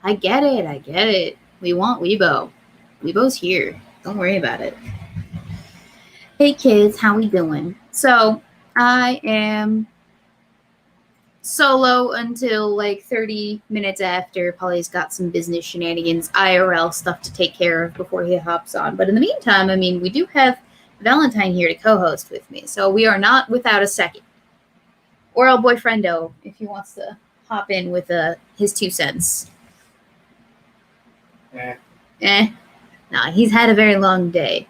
I get it. We want Weebo. Weebo's here. Don't worry about it. Hey kids, how we doing? So, I am solo until like 30 minutes after Polly's got some business shenanigans, IRL stuff to take care of before he hops on. But in the meantime, I mean, we do have Valentine here to co-host with me, so we are not without a second. Or El Boyfriendo, if he wants to hop in with his 2 cents. Nah, he's had a very long day.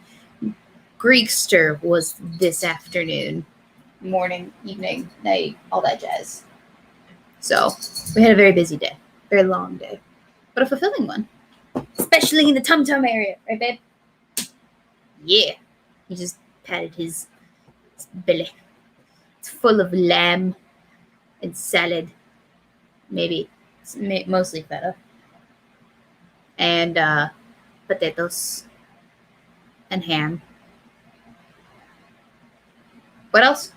Greekster was this afternoon. Morning, evening, night, all that jazz. So, we had a very busy day. Very long day. But a fulfilling one. Especially in the tum-tum area. Right, babe? Yeah. He just patted his belly. It's full of lamb and salad. Maybe. Mostly feta. And potatoes. And ham. What else?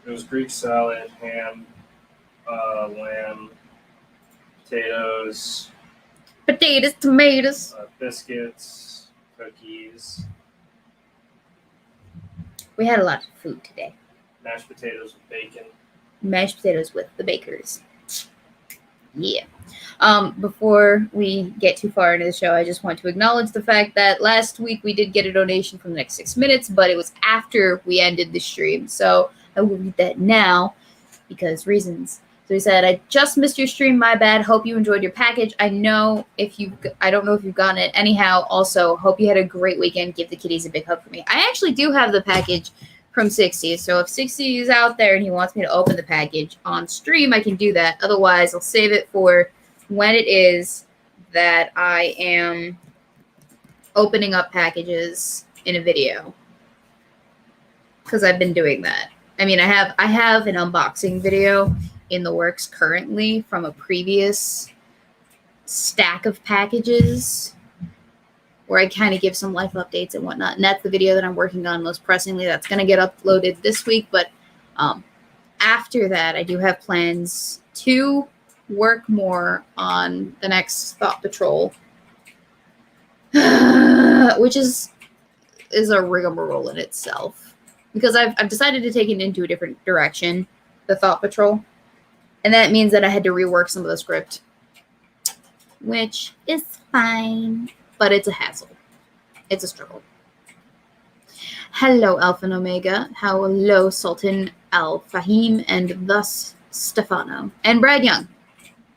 It was Greek salad, ham, lamb, potatoes, tomatoes, biscuits, cookies. We had a lot of food today. Mashed potatoes with bacon. Mashed potatoes with the bakers. Yeah. Before we get too far into the show, I just want to acknowledge the fact that last week we did get a donation from the next 6 minutes, but it was after we ended the stream. So I will read that now because reasons. So he said, I just missed your stream. My bad. Hope you enjoyed your package. I don't know if you've gotten it. Anyhow, also hope you had a great weekend. Give the kitties a big hug for me. I actually do have the package from 60. So if 60 is out there and he wants me to open the package on stream, I can do that. Otherwise, I'll save it for when it is that I am opening up packages in a video. Because I've been doing that. I mean, I have an unboxing video in the works currently from a previous stack of packages where I kind of give some life updates and whatnot. And that's the video that I'm working on most pressingly. That's going to get uploaded this week. But after that, I do have plans to work more on the next Thought Patrol, which is a rigmarole in itself. Because I've decided to take it into a different direction, the Thought Patrol. And that means that I had to rework some of the script, which is fine, but it's a hassle. It's a struggle. Hello, Alpha and Omega. Hello, Sultan Al-Fahim, and thus Stefano. And Brad Young.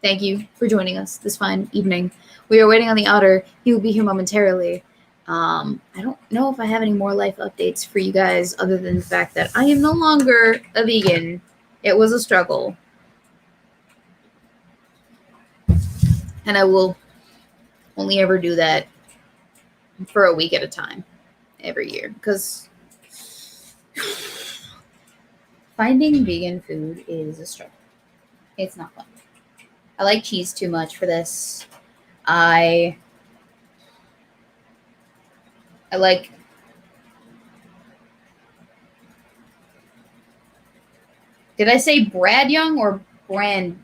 Thank you for joining us this fine evening. We are waiting on the Otter. He will be here momentarily. I don't know if I have any more life updates for you guys other than the fact that I am no longer a vegan. It was a struggle. And I will only ever do that for a week at a time every year. Because finding vegan food is a struggle. It's not fun. I like cheese too much for this. I like Did I say Brad Young or Brand?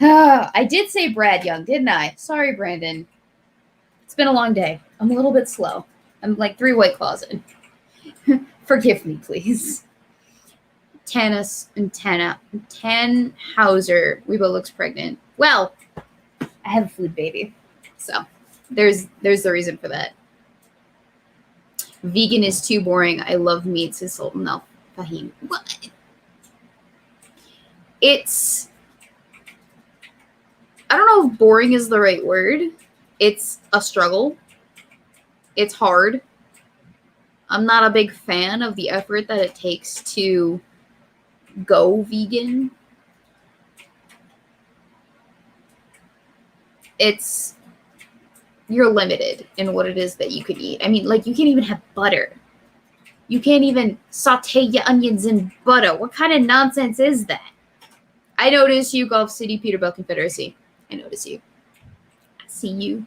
I did say Brad Young, didn't I? Sorry, Brandon. It's been a long day. I'm a little bit slow. I'm like 3 White Claws in. Forgive me, please. Tannhauser. Weebo looks pregnant. Well, I have a food baby. So there's the reason for that. Vegan is too boring. I love meat, says Sultan Al-Fahim. What? I don't know if boring is the right word. It's a struggle. It's hard. I'm not a big fan of the effort that it takes to go vegan. You're limited in what it is that you can eat. I mean, like, you can't even have butter. You can't even saute your onions in butter. What kind of nonsense is that? I notice you, Gulf City, Peterbilt Confederacy. I notice you. I see you.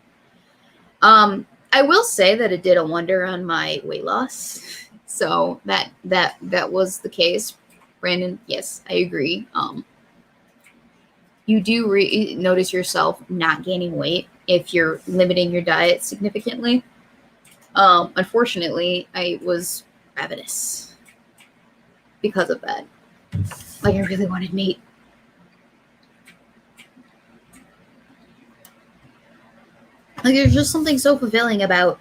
I will say that it did a wonder on my weight loss. So that was the case. Brandon, yes, I agree. you do notice yourself not gaining weight if you're limiting your diet significantly. Unfortunately, I was ravenous because of that. Like, I really wanted meat. Like, there's just something so fulfilling about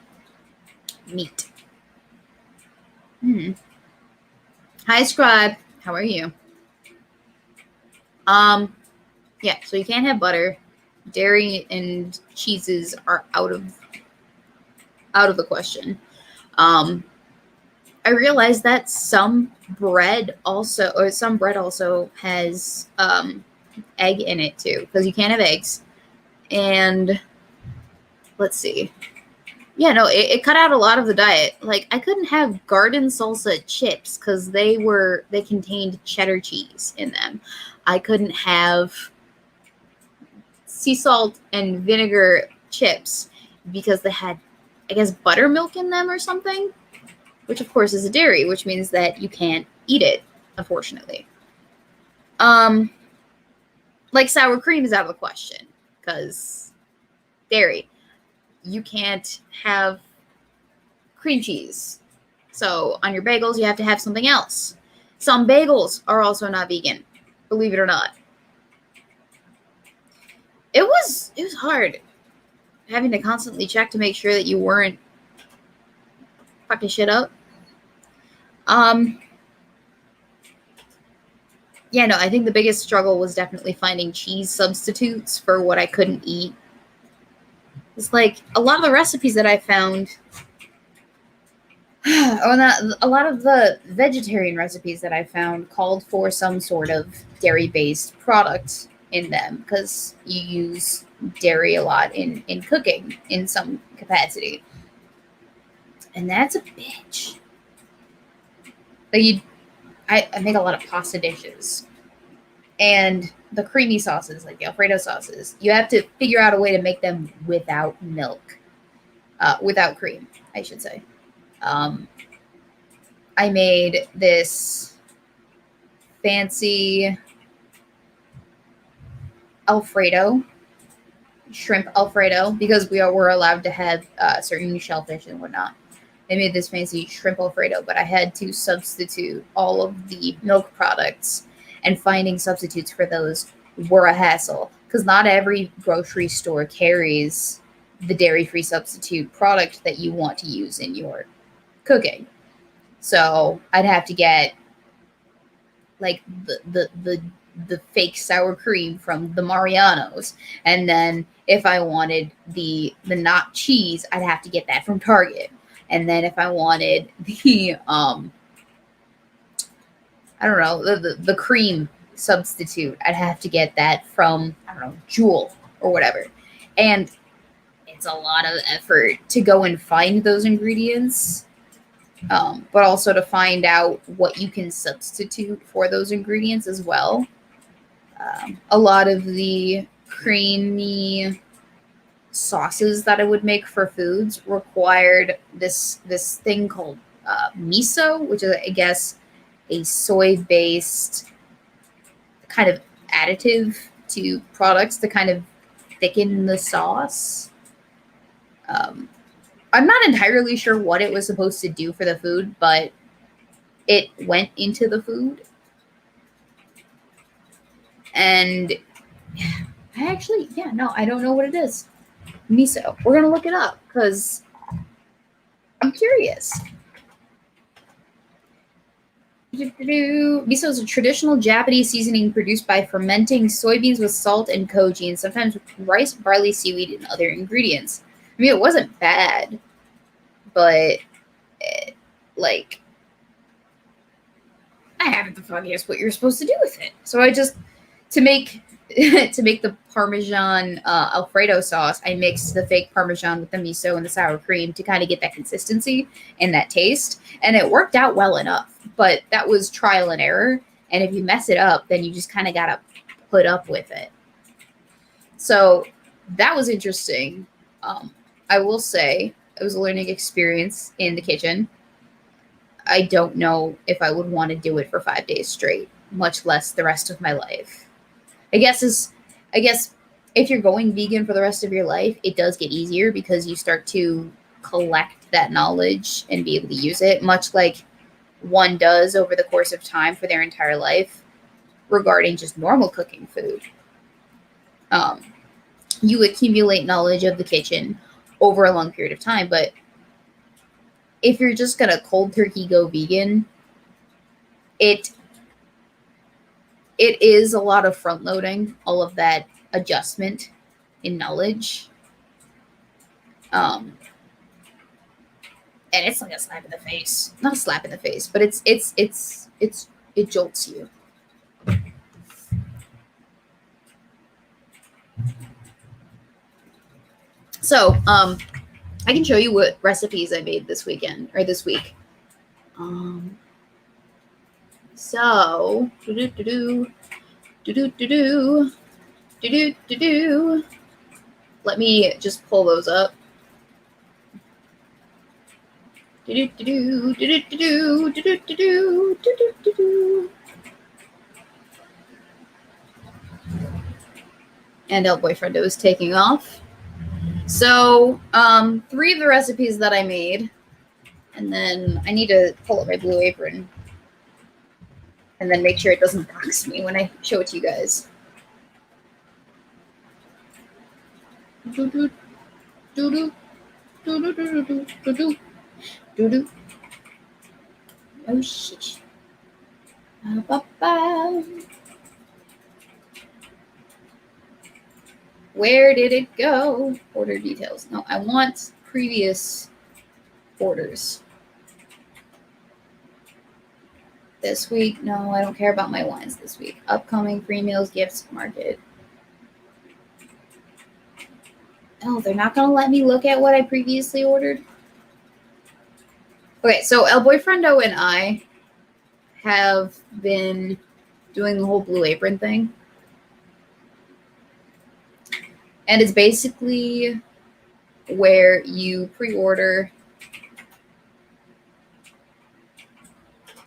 meat. Hi, Scribe. How are you? Yeah, so you can't have butter. Dairy and cheeses are out of the question. I realized that some bread also has egg in it too, because you can't have eggs. And let's see. Yeah, no, it cut out a lot of the diet. Like, I couldn't have garden salsa chips because they contained cheddar cheese in them. I couldn't have sea salt and vinegar chips because they had, I guess, buttermilk in them or something, which of course is a dairy, which means that you can't eat it, unfortunately. Like, sour cream is out of the question because dairy. You can't have cream cheese. So on your bagels, you have to have something else. Some bagels are also not vegan, believe it or not. It was hard having to constantly check to make sure that you weren't fucking shit up. Yeah, no, I think the biggest struggle was definitely finding cheese substitutes for what I couldn't eat. It's like a lot of the recipes that I found, a lot of the vegetarian recipes that I found called for some sort of dairy-based product in them because you use dairy a lot in cooking in some capacity. And that's a bitch. Like, I make a lot of pasta dishes. And the creamy sauces, like the Alfredo sauces, you have to figure out a way to make them without milk. Without cream, I should say. I made this fancy Alfredo, shrimp Alfredo, because were allowed to have certain shellfish and whatnot. I made this fancy shrimp Alfredo, but I had to substitute all of the milk products, and finding substitutes for those were a hassle because not every grocery store carries the dairy-free substitute product that you want to use in your cooking. So I'd have to get like the fake sour cream from the Mariano's, and then if I wanted the not cheese, I'd have to get that from Target. And then if I wanted the I don't know, the cream substitute, I'd have to get that from, I don't know, Jewel or whatever. And it's a lot of effort to go and find those ingredients, but also to find out what you can substitute for those ingredients as well. A lot of the creamy sauces that I would make for foods required this thing called miso, which is, I guess, a soy-based kind of additive to products to kind of thicken the sauce. I'm not entirely sure what it was supposed to do for the food, but it went into the food. And I don't know what it is. Miso. We're going to look it up because I'm curious. Miso is a traditional Japanese seasoning produced by fermenting soybeans with salt and koji, and sometimes with rice, barley, seaweed, and other ingredients. I mean, it wasn't bad, but I haven't the foggiest what you're supposed to do with it. So I just, to make the Parmesan Alfredo sauce, I mixed the fake Parmesan with the miso and the sour cream to kind of get that consistency and that taste. And it worked out well enough, but that was trial and error. And if you mess it up, then you just kind of got to put up with it. So that was interesting. I will say it was a learning experience in the kitchen. I don't know if I would want to do it for 5 days straight, much less the rest of my life. I guess I guess if you're going vegan for the rest of your life, it does get easier because you start to collect that knowledge and be able to use it, much like one does over the course of time for their entire life regarding just normal cooking food. You accumulate knowledge of the kitchen over a long period of time, but if you're just gonna cold turkey go vegan, it is a lot of front loading, all of that adjustment in knowledge. And it's like a slap in the face. Not a slap in the face, but it jolts you. So, I can show you what recipes I made this weekend or this week. So, let me just pull those up. And El Boyfriendo is taking off. So, 3 of the recipes that I made, and then I need to pull up my Blue Apron and then make sure it doesn't box me when I show it to you guys. Oh shit. Where did it go? Order details. No, I want previous orders. This week, no, I don't care about my wines this week. Upcoming free meals, gifts, market. Oh, they're not going to let me look at what I previously ordered? Okay, so El Boyfriendo and I have been doing the whole Blue Apron thing. And it's basically where you pre-order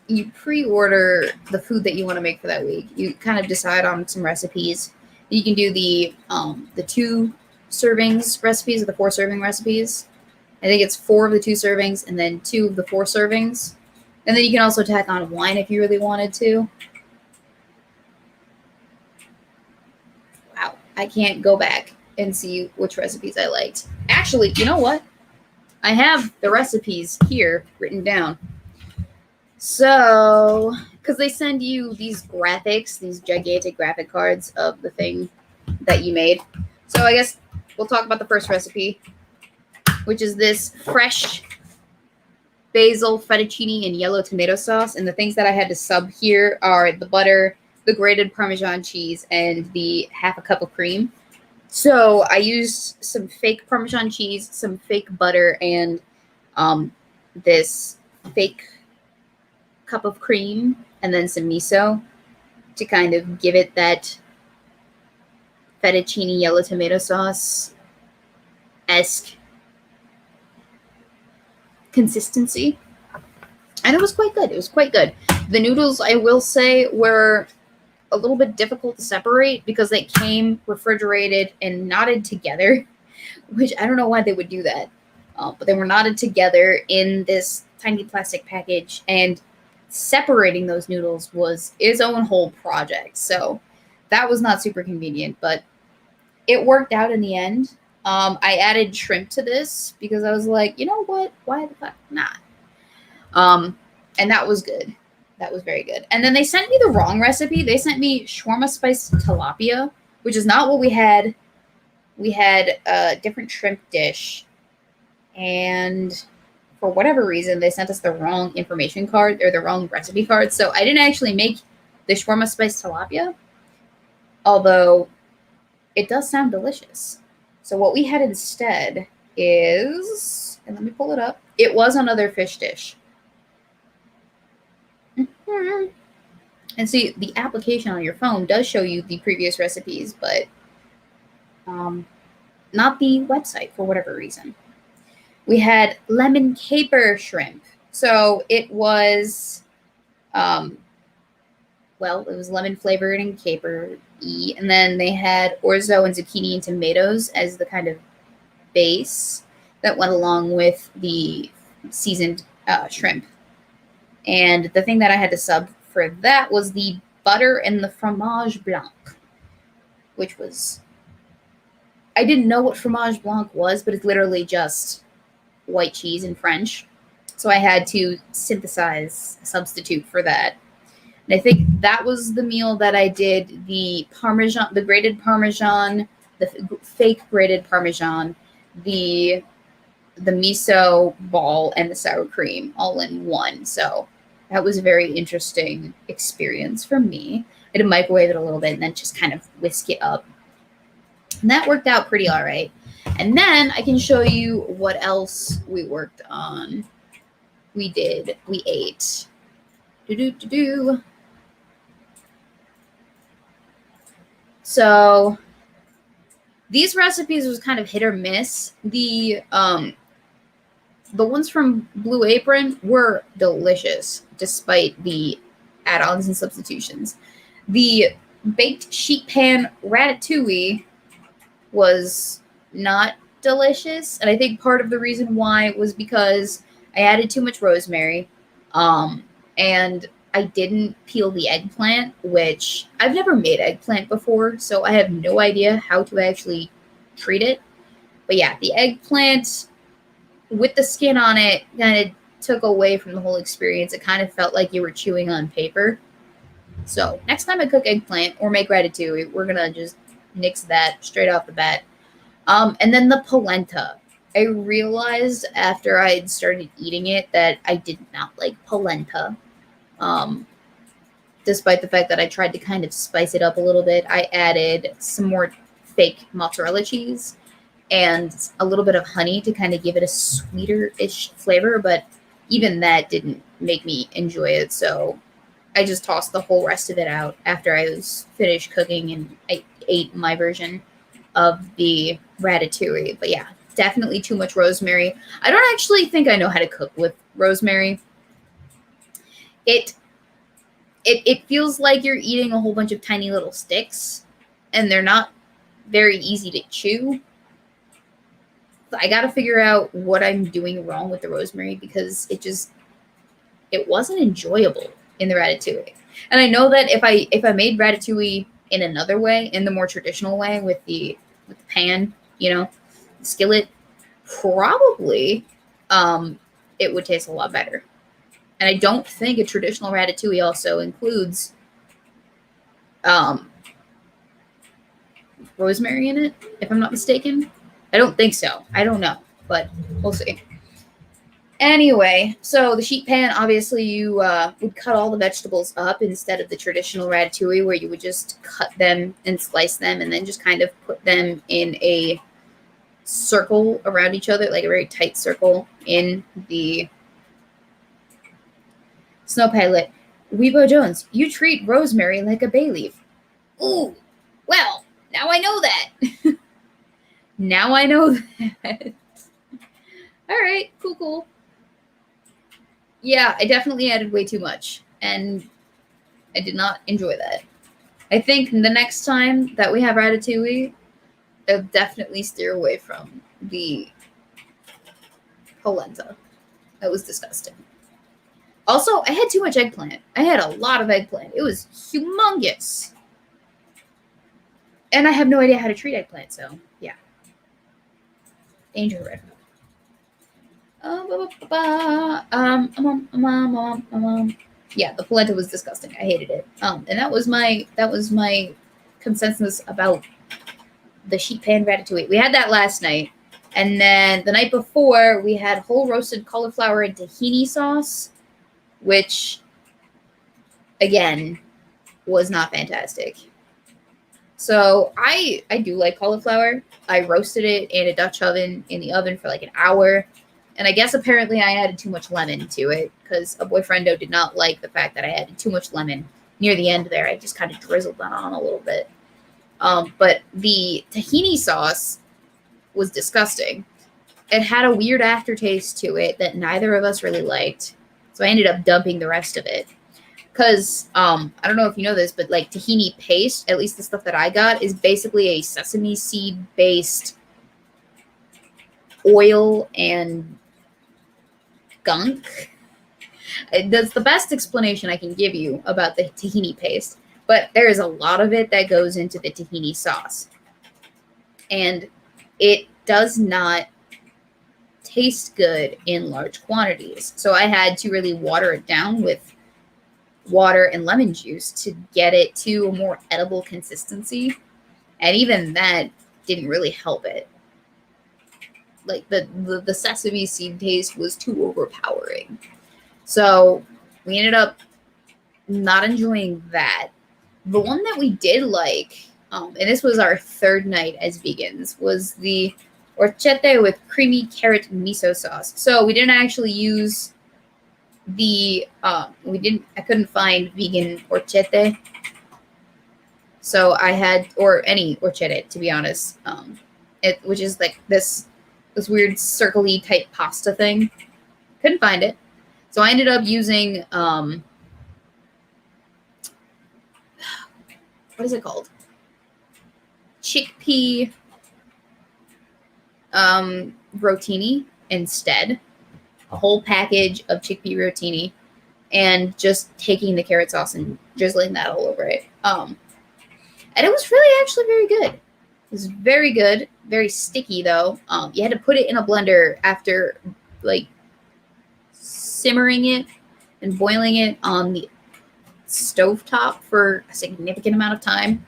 the food that you want to make for that week. You kind of decide on some recipes. You can do the 2 servings recipes or the 4 serving recipes. I think it's 4 of the 2 servings and then 2 of the 4 servings. And then you can also tack on wine if you really wanted to. Wow, I can't go back and see which recipes I liked. Actually, you know what? I have the recipes here written down. So, because they send you these graphics, these gigantic graphic cards of the thing that you made. So I guess we'll talk about the first recipe, which is this fresh basil, fettuccine, and yellow tomato sauce. And the things that I had to sub here are the butter, the grated Parmesan cheese, and the half a cup of cream. So I used some fake Parmesan cheese, some fake butter, and this fake cup of cream, and then some miso to kind of give it that fettuccine yellow tomato sauce-esque consistency. And it was quite good. It was quite good. The noodles, I will say, were a little bit difficult to separate because they came refrigerated and knotted together, which I don't know why they would do that. But they were knotted together in this tiny plastic package, and separating those noodles was its own whole project. So that was not super convenient, but it worked out in the end. I added shrimp to this because I was like, you know what? Why the fuck not? And that was good. That was very good. And then they sent me the wrong recipe. They sent me shawarma spiced tilapia, which is not what we had. We had a different shrimp dish. And for whatever reason, they sent us the wrong information card or the wrong recipe card. So I didn't actually make the shawarma spiced tilapia, although it does sound delicious. So what we had instead is, and let me pull it up, it was another fish dish. Mm-hmm. And see, the application on your phone does show you the previous recipes, but not the website for whatever reason. We had lemon caper shrimp. So it was well, it was lemon flavored and caper-y. And then they had orzo and zucchini and tomatoes as the kind of base that went along with the seasoned shrimp. And the thing that I had to sub for that was the butter and the fromage blanc, which was, I didn't know what fromage blanc was, but it's literally just white cheese in French. So I had to synthesize a substitute for that. And I think that was the meal that I did the Parmesan, the grated Parmesan, the fake grated Parmesan, the miso ball, and the sour cream all in one. So that was a very interesting experience for me. I had to microwave it a little bit and then just kind of whisk it up. And that worked out pretty all right. And then I can show you what else we worked on. We ate. So these recipes was kind of hit or miss. The ones from Blue Apron were delicious despite the add-ons and substitutions. The baked sheet pan ratatouille was not delicious, and I think part of the reason why was because I added too much rosemary, and I didn't peel the eggplant, which I've never made eggplant before, so I have no idea how to actually treat it. But yeah, the eggplant with the skin on it kind of took away from the whole experience. It kind of felt like you were chewing on paper. So next time I cook eggplant or make ratatouille, we're going to just nix that straight off the bat. And then the polenta. I realized after I had started eating it that I did not like polenta. Despite the fact that I tried to kind of spice it up a little bit. I added some more fake mozzarella cheese and a little bit of honey to kind of give it a sweeter-ish flavor, but even that didn't make me enjoy it, so I just tossed the whole rest of it out after I was finished cooking, and I ate my version of the ratatouille. But yeah, definitely too much rosemary. I don't actually think I know how to cook with rosemary. It feels like you're eating a whole bunch of tiny little sticks, and they're not very easy to chew. I got to figure out what I'm doing wrong with the rosemary, because it wasn't enjoyable in the ratatouille. And I know that if I made ratatouille in another way, in the more traditional way with the pan, the skillet, probably it would taste a lot better. And I don't think a traditional ratatouille also includes rosemary in it, if I'm not mistaken. I don't think so. I don't know, but we'll see. Anyway, so the sheet pan, obviously you would cut all the vegetables up instead of the traditional ratatouille where you would just cut them and slice them and then just kind of put them in a circle around each other, like a very tight circle in the snow pilot. Weebo Jones, you treat rosemary like a bay leaf. Ooh, well, now I know that. Now I know that. All right, cool. Yeah, I definitely added way too much, and I did not enjoy that. I think the next time that we have ratatouille, I'll definitely steer away from the polenta. That was disgusting. Also, I had too much eggplant. I had a lot of eggplant. It was humongous. And I have no idea how to treat eggplant, so yeah. Danger red. Yeah, the polenta was disgusting. I hated it. And that was my consensus about the sheet pan ratatouille. We had that last night, and then the night before we had whole roasted cauliflower and tahini sauce, which again was not fantastic. So I do like cauliflower. I roasted it in a Dutch oven in the oven for like an hour. And I guess apparently I added too much lemon to it because a boyfriendo did not like the fact that I added too much lemon near the end there. I just kind of drizzled that on a little bit. But the tahini sauce was disgusting. It had a weird aftertaste to it that neither of us really liked. So I ended up dumping the rest of it. Because I don't know if you know this, but like tahini paste, at least the stuff that I got, is basically a sesame seed based oil and gunk. That's the best explanation I can give you about the tahini paste. But there is a lot of it that goes into the tahini sauce. And it does not taste good in large quantities. So I had to really water it down with water and lemon juice to get it to a more edible consistency. And even that didn't really help it. Like the sesame seed taste was too overpowering. So we ended up not enjoying that. The one that we did like, and this was our third night as vegans, was the horchata with creamy carrot miso sauce. So we didn't actually use I couldn't find vegan horchata. So I had, or any horchata, to be honest, which is like this weird circle-y type pasta thing. Couldn't find it. So I ended up using, what is it called? Chickpea rotini instead. A whole package of chickpea rotini, and just taking the carrot sauce and drizzling that all over it. And it was really actually very good. It was very good, very sticky though. You had to put it in a blender after like simmering it and boiling it on the stovetop for a significant amount of time.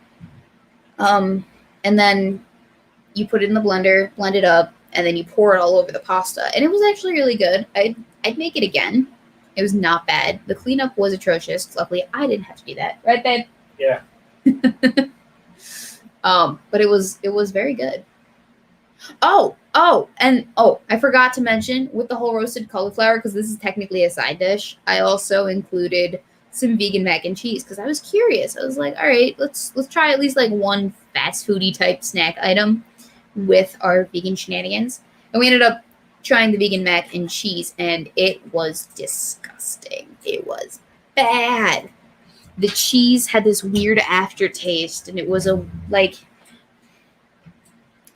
And then you put it in the blender, blend it up, and then you pour it all over the pasta. And it was actually really good. I'd make it again. It was not bad. The cleanup was atrocious. Luckily, I didn't have to do that. Right, babe? Yeah. But it was very good. I forgot to mention with the whole roasted cauliflower, because this is technically a side dish, I also included some vegan mac and cheese because I was curious. I was like, all right, let's try at least like one fast foodie type snack item with our vegan shenanigans. And we ended up trying the vegan mac and cheese, and it was disgusting. It was bad. The cheese had this weird aftertaste, and it was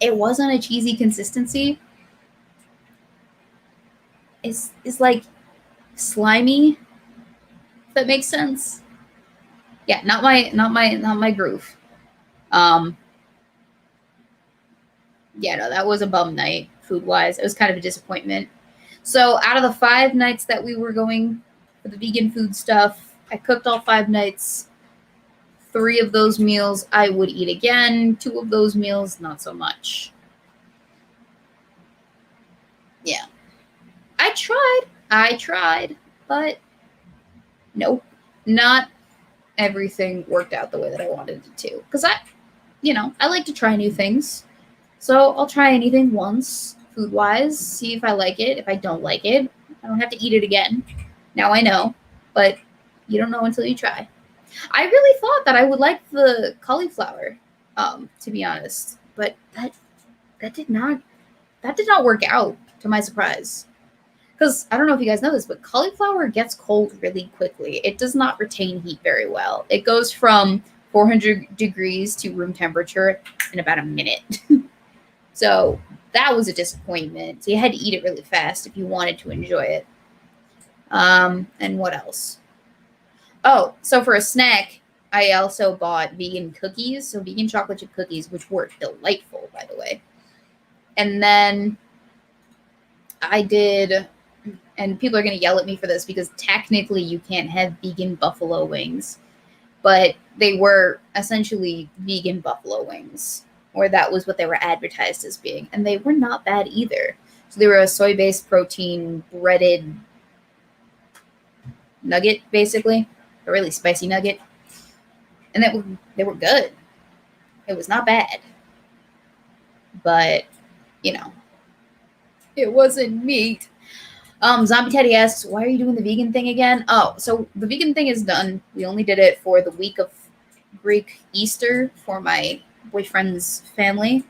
it wasn't a cheesy consistency. It's like slimy, if that makes sense. Yeah, not my groove. Yeah, no, that was a bum night food wise. It was kind of a disappointment. So out of the 5 nights that we were going for the vegan food stuff, I cooked all 5 nights. 3 of those meals I would eat again. 2 of those meals, not so much. Yeah. I tried, but nope. Not everything worked out the way that I wanted it to. Because I like to try new things. So I'll try anything once, food-wise, see if I like it. If I don't like it, I don't have to eat it again. Now I know, but you don't know until you try. I really thought that I would like the cauliflower, to be honest, but that did not work out, to my surprise. Because I don't know if you guys know this, but cauliflower gets cold really quickly. It does not retain heat very well. It goes from 400 degrees to room temperature in about a minute. So that was a disappointment. So you had to eat it really fast if you wanted to enjoy it. And what else? Oh, so for a snack, I also bought vegan cookies, so vegan chocolate chip cookies, which were delightful, by the way. And then I did, and people are going to yell at me for this because technically you can't have vegan buffalo wings, but they were essentially vegan buffalo wings, or that was what they were advertised as being, and they were not bad either. So they were a soy-based protein breaded nugget, basically, a really spicy nugget, and they were good. It was not bad, but it wasn't meat. Zombie Teddy asks, why are you doing the vegan thing again? Oh, so the vegan thing is done. We only did it for the week of Greek Easter for my boyfriend's family,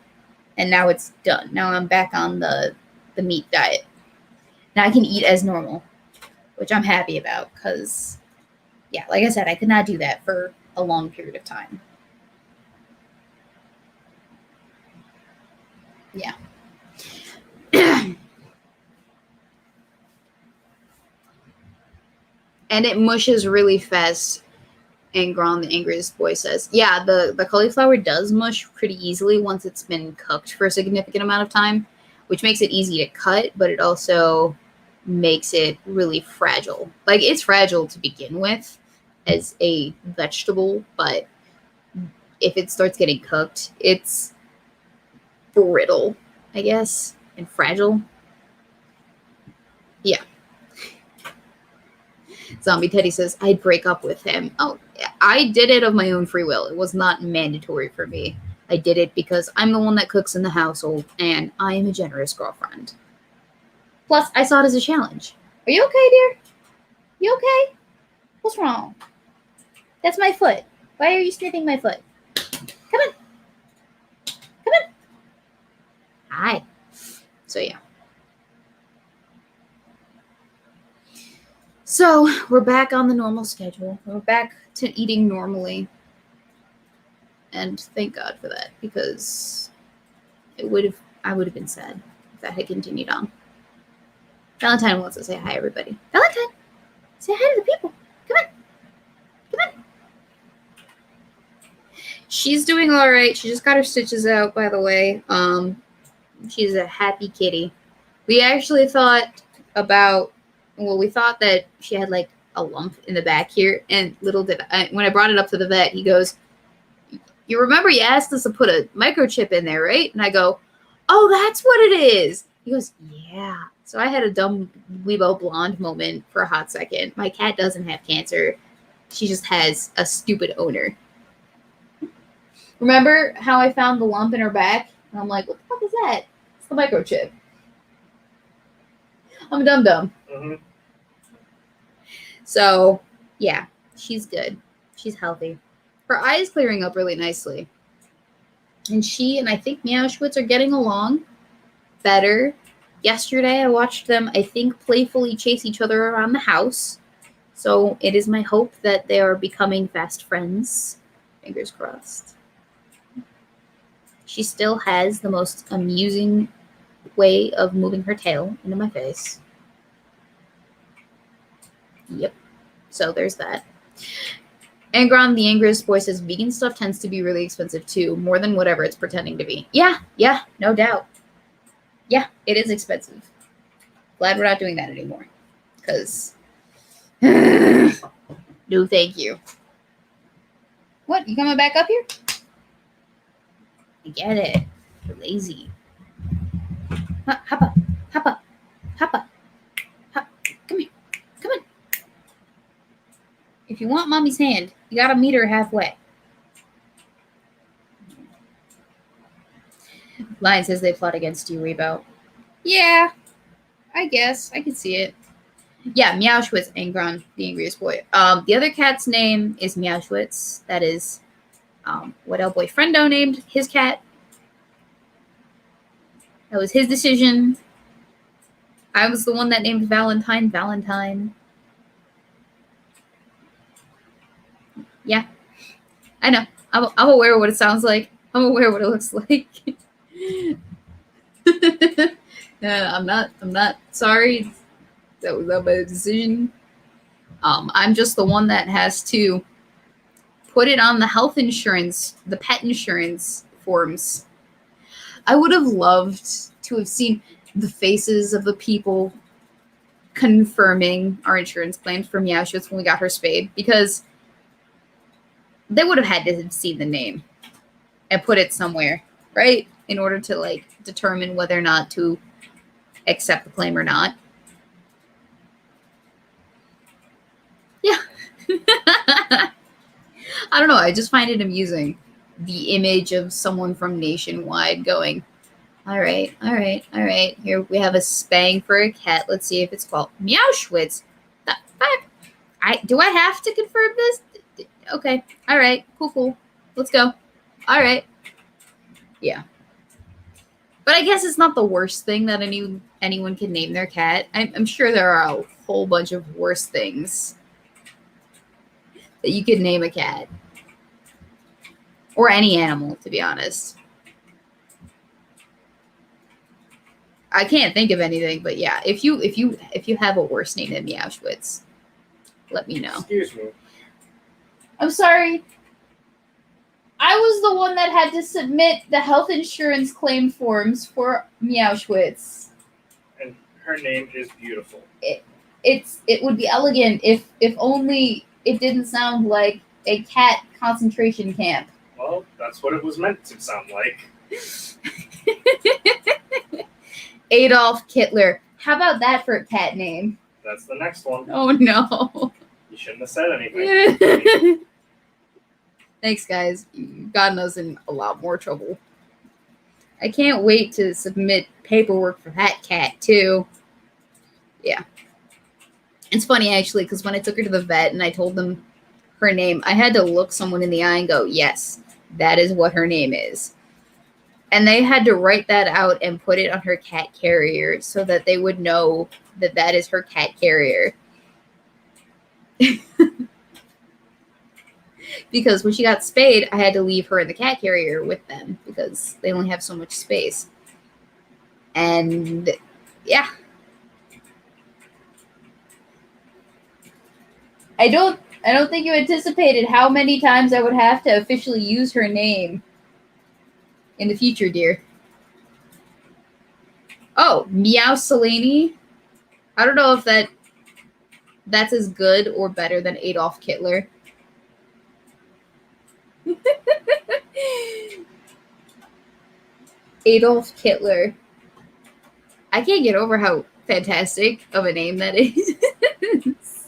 and now it's done. Now I'm back on the meat diet. Now I can eat as normal, which I'm happy about because Yeah, like I said, I could not do that for a long period of time. Yeah. And it mushes really fast. Angron, the angriest boy, says, yeah, the cauliflower does mush pretty easily once it's been cooked for a significant amount of time, which makes it easy to cut, but it also makes it really fragile. Like, it's fragile to begin with as a vegetable, but if it starts getting cooked, it's brittle, I guess, and fragile. Yeah. Zombie Teddy says, I'd break up with him. Oh, I did it of my own free will. It was not mandatory for me. I did it because I'm the one that cooks in the household, and I am a generous girlfriend. Plus, I saw it as a challenge. Are you okay, dear? You okay? What's wrong? That's my foot. Why are you sniffing my foot? Come on. Come on. Hi. So, yeah. So, we're back on the normal schedule. We're back to eating normally. And thank God for that, because I would have been sad if that had continued on. Valentine wants to say hi, everybody. Valentine, say hi to the people. Come on. Come on. She's doing all right. She just got her stitches out, by the way. She's a happy kitty. We actually thought we thought that she had like a lump in the back here, and little did when I brought it up to the vet, he goes, you remember you asked us to put a microchip in there, right? And I go, oh, that's what it is. He goes, yeah. So I had a dumb Weebo blonde moment for a hot second. My cat doesn't have cancer. She just has a stupid owner. Remember how I found the lump in her back? And I'm like, what the fuck is that? It's the microchip. I'm a dum-dum. Mm-hmm. So, yeah, she's good. She's healthy. Her eye is clearing up really nicely. And she and I think Meowschwitz are getting along better. Yesterday, I watched them, I think, playfully chase each other around the house. So it is my hope that they are becoming fast friends. Fingers crossed. She still has the most amusing way of moving her tail into my face. Yep. So there's that. Angron, the angriest boy, says vegan stuff tends to be really expensive too, more than whatever it's pretending to be. Yeah, no doubt. Yeah, it is expensive. Glad we're not doing that anymore. Because, no thank you. What, you coming back up here? I get it. You're lazy. Hop up. Hop up. Hop up. Hop. Come here. Come on. If you want mommy's hand, you gotta meet her halfway. Lion says they plot against you, Weebo. Yeah, I guess. I can see it. Yeah, Meowschwitz, Angron, the angriest boy. The other cat's name is Meowschwitz. That is what El Boyfriendo named his cat. That was his decision. I was the one that named Valentine Valentine. Yeah, I know. I'm aware of what it sounds like. I'm aware of what it looks like. I'm not sorry. That was not my decision. I'm just the one that has to put it on the health insurance, the pet insurance forms. I would have loved to have seen the faces of the people confirming our insurance claims for Meowschwitz when we got her spayed, because they would have had to have seen the name and put it somewhere, right? In order to like determine whether or not to accept the claim or not. Yeah. I don't know. I just find it amusing. The image of someone from Nationwide going, all right. Here we have a spaying for a cat. Let's see if it's called Meowschwitz. The fuck? Do I have to confirm this? Okay. All right. Cool. Let's go. All right. Yeah. But I guess it's not the worst thing that anyone can name their cat. I'm sure there are a whole bunch of worse things. that you could name a cat. Or any animal, to be honest. I can't think of anything, but yeah, if you have a worse name than Meowschwitz, let me know. Excuse me. I'm sorry. I was the one that had to submit the health insurance claim forms for Meowschwitz. And her name is beautiful. It would be elegant if only it didn't sound like a cat concentration camp. Well, that's what it was meant to sound like. Adolf Hitler. How about that for a cat name? That's the next one. Oh no. You shouldn't have said anything. Thanks, guys. You've gotten us in a lot more trouble. I can't wait to submit paperwork for that cat, too. Yeah. It's funny, actually, because when I took her to the vet and I told them her name, I had to look someone in the eye and go, yes, that is what her name is. And they had to write that out and put it on her cat carrier so that they would know that that is her cat carrier. Because when she got spayed, I had to leave her in the cat carrier with them because they only have so much space. And yeah. I don't think you anticipated how many times I would have to officially use her name in the future, dear. Oh, Pussalini. I don't know if that's as good or better than Adolf Hitler. Adolf Hitler. I can't get over how fantastic of a name that is.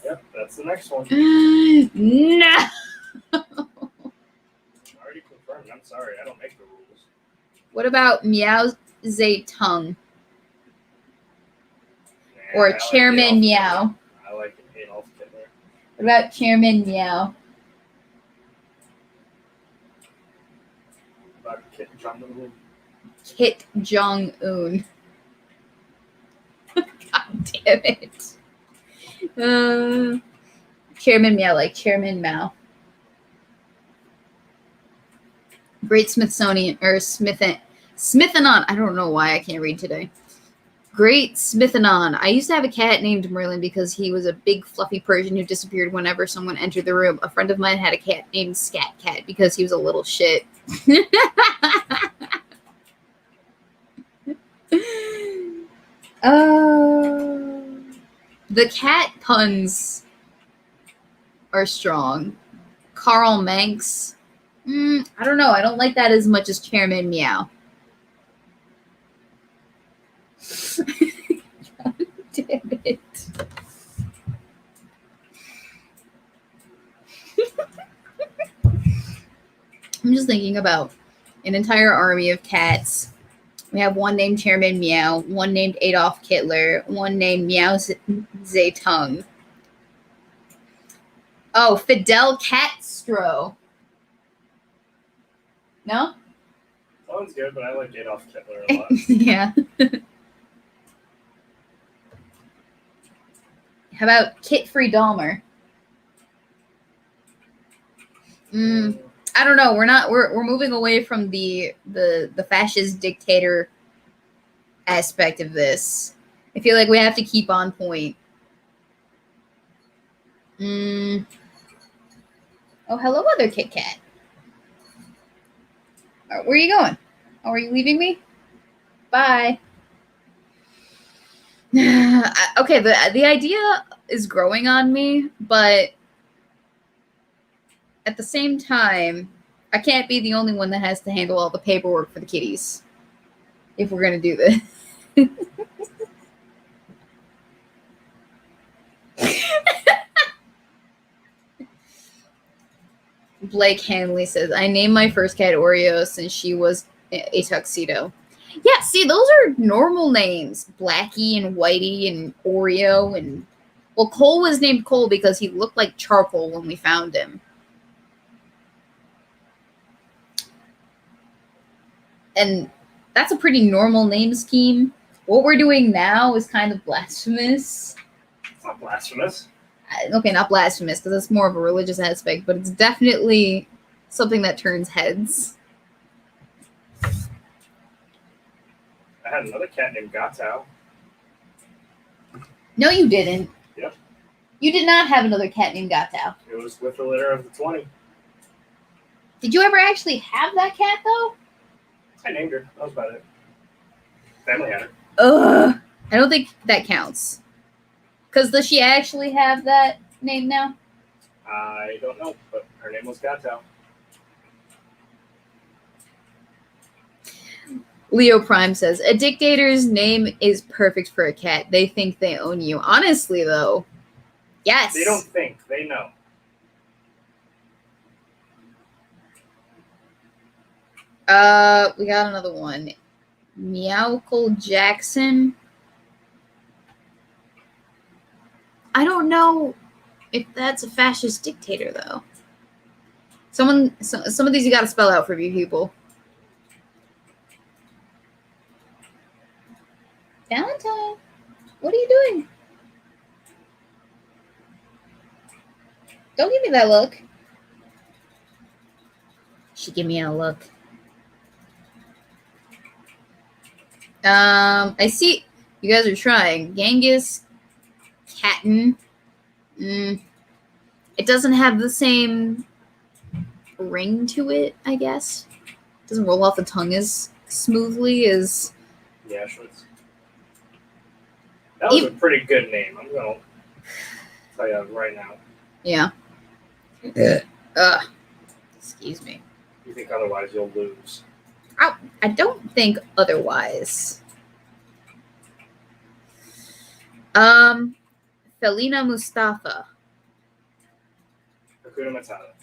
Yep, that's the next one. No. Already confirmed. I'm sorry, I don't make the rules. What about Meow Zay Tongue? Or I Chairman like Meow? I like Adolf Hitler. What about Chairman Meow? About Kit Jong-un. Kit Jong-un. God damn it. Chairman Meow, like Chairman Mao. Great Smithsonian, or Smithanon. I don't know why I can't read today. Great Smithanon. I used to have a cat named Merlin because he was a big fluffy Persian who disappeared whenever someone entered the room. A friend of mine had a cat named Scat Cat because he was a little shit. The cat puns are strong. Karl Manx. I don't know. I don't like that as much as Chairman Meow. God damn it. I'm just thinking about an entire army of cats. We have one named Chairman Meow, one named Adolf Hitler, one named Meow Zaytung. Oh, Fidel Castro. No? That one's good, but I like Adolf Hitler a lot. Yeah. How about Kit Free Dahmer? I don't know. We're moving away from the fascist dictator aspect of this. I feel like we have to keep on point. Oh, hello, other Kit Kat. Where are you going? Oh, are you leaving me? Bye. Okay, the idea is growing on me, but at the same time, I can't be the only one that has to handle all the paperwork for the kitties if we're going to do this. Blake Hanley says, I named my first cat Oreo since she was a tuxedo. Yeah, see, those are normal names. Blackie and Whitey and Oreo. And well, Cole was named Cole because he looked like charcoal when we found him. And that's a pretty normal name scheme. What we're doing now is kind of blasphemous. It's not blasphemous. Okay, not blasphemous, because it's more of a religious aspect, but it's definitely something that turns heads. I had another cat named Gatao. No, you didn't. Yep. You did not have another cat named Gatao. It was with the litter of the 20. Did you ever actually have that cat, though? I named her. That was about it. Family had her. Ugh. I don't think that counts. Because does she actually have that name now? I don't know, but her name was Gatao. Leo Prime says, a dictator's name is perfect for a cat. They think they own you. Honestly, though, yes. They don't think. They know. We got another one. Meowkle Jackson. I don't know if that's a fascist dictator, though. Some of these you gotta spell out for you people. Valentine, what are you doing? Don't give me that look. She give me a look. I see you guys are trying. Genghis, Katten. It doesn't have the same ring to it, I guess. It doesn't roll off the tongue as smoothly as... Yeah, Schwitz. That was a pretty good name. I'm going to tell you right now. Yeah. Excuse me. You think otherwise you'll lose. I don't think otherwise. Felina Mustafa. Hakuna Matata.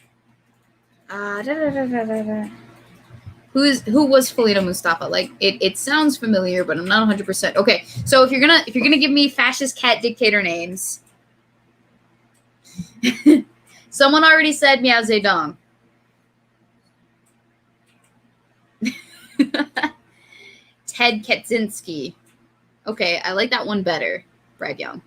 Who was Felina Mustafa? Like it sounds familiar, but I'm not 100%. Okay, so if you're gonna give me fascist cat dictator names, someone already said Miao Zedong. Ted Kaczynski. Okay, I like that one better. Brad Young.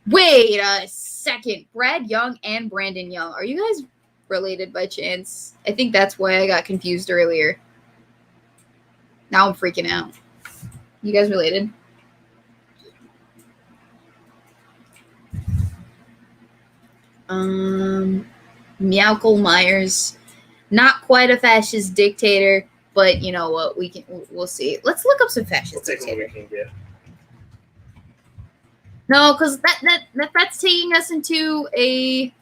Wait a second. Brad Young and Brandon Young. Are you guys related by chance? I think that's why I got confused earlier. Now I'm freaking out. You guys related? Meowkle Myers. Not quite a fascist dictator, but you know what? We'll see. Let's look up some fascist dictators. No, because that's taking us into a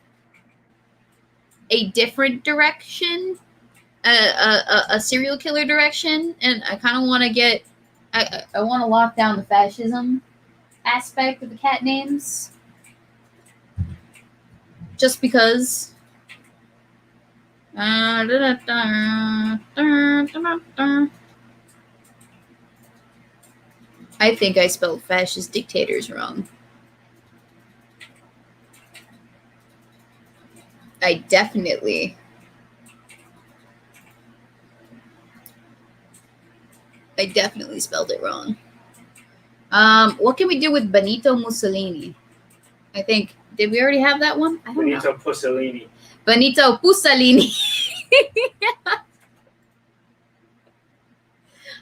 different direction, a serial killer direction, and I kind of want to get, I want to lock down the fascism aspect of the cat names, just because. I think I spelled fascist dictators wrong. I definitely spelled it wrong. What can we do with Benito Mussolini? I think, did we already have that one? I don't know. Benito Pussalini. Benito Pussalini.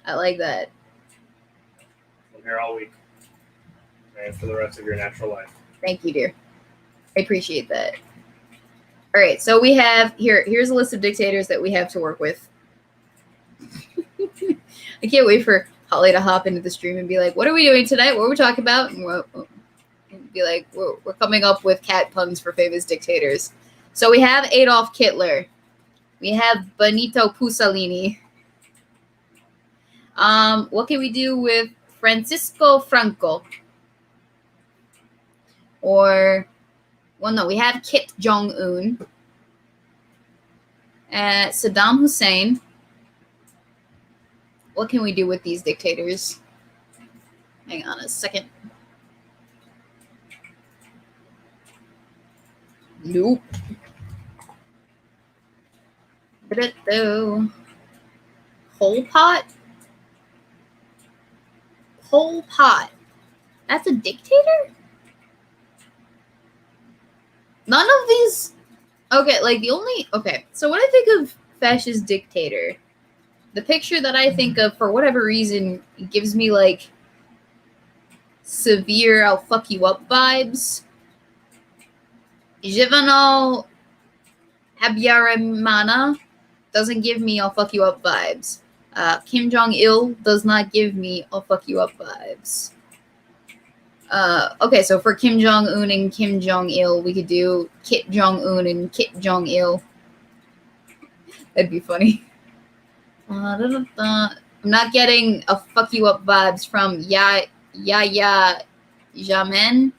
I like that. I'm here all week. And for the rest of your natural life. Thank you, dear. I appreciate that. All right, so we have here's a list of dictators that we have to work with. I can't wait for Holly to hop into the stream and be like, what are we doing tonight? What are we talking about? And we'll be like, we're coming up with cat puns for famous dictators. So we have Adolf Hitler. We have Benito Pussalini. What can we do with Francisco Franco? Or, well, no, we have Kim Jong-un. Saddam Hussein. What can we do with these dictators? Hang on a second. Nope. Pol Pot? Pol Pot. That's a dictator? None of these. Okay, like the only. Okay, so when I think of fascist dictator, the picture that I think of, for whatever reason, gives me like severe "I'll fuck you up" vibes. Juvenal Habyarimana doesn't give me "I'll fuck you up" vibes. Kim Jong-il does not give me "I'll fuck you up" vibes. Okay, so for Kim Jong-un and Kim Jong-il, we could do Kit Jong-un and Kit Jong-il. That'd be funny. I'm not getting a "fuck you up" vibes from Yahya Jammeh.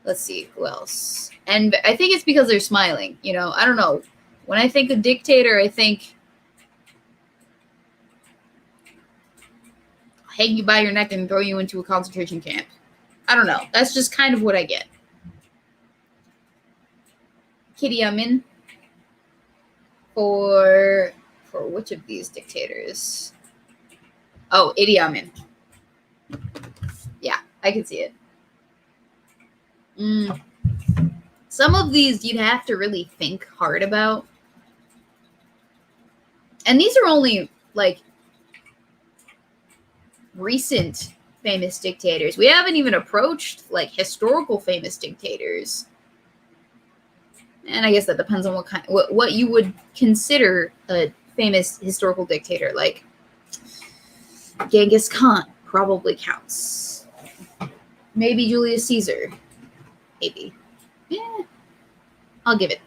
Let's see, who else? And I think it's because they're smiling. You know, I don't know. When I think of dictator, I think hang you by your neck and throw you into a concentration camp. I don't know. That's just kind of what I get. Idi Amin for which of these dictators? Oh, Idi Amin. Yeah, I can see it. Some of these you'd have to really think hard about. And these are only like recent famous dictators. We haven't even approached like historical famous dictators. And I guess that depends on what you would consider a famous historical dictator. Like Genghis Khan probably counts. Maybe Julius Caesar. Maybe. Yeah. I'll give it.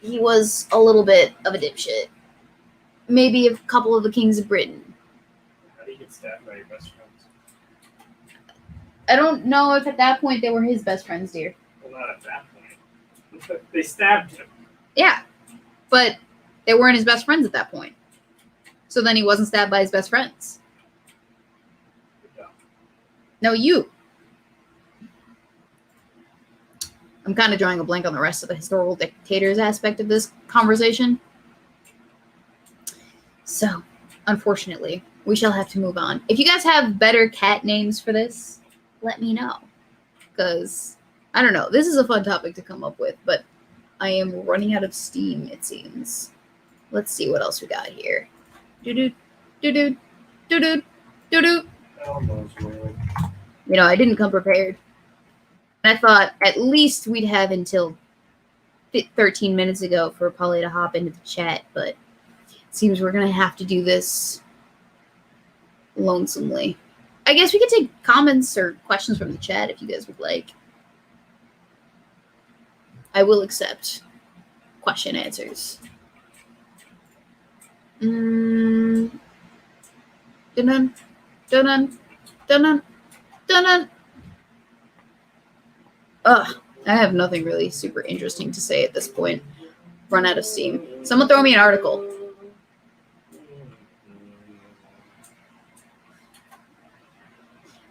He was a little bit of a dipshit. Maybe a couple of the kings of Britain. How do you get stabbed by your best friends? I don't know if at that point they were his best friends, dear. Well, not at that point. They stabbed him. Yeah, but they weren't his best friends at that point. So then he wasn't stabbed by his best friends. No, you. I'm kind of drawing a blank on the rest of the historical dictators aspect of this conversation. So, unfortunately, we shall have to move on. If you guys have better cat names for this, let me know. Because, I don't know, this is a fun topic to come up with, but I am running out of steam, it seems. Let's see what else we got here. Do-do, do-do, do-do, do-do. You know, I didn't come prepared. I thought at least we'd have until 13 minutes ago for Polly to hop into the chat, but it seems we're going to have to do this lonesomely. I guess we could take comments or questions from the chat if you guys would like. I will accept question answers. Dun-dun, dun-dun, dun-dun, dun-dun. Ugh, I have nothing really super interesting to say at this point. Run out of steam. Someone throw me an article.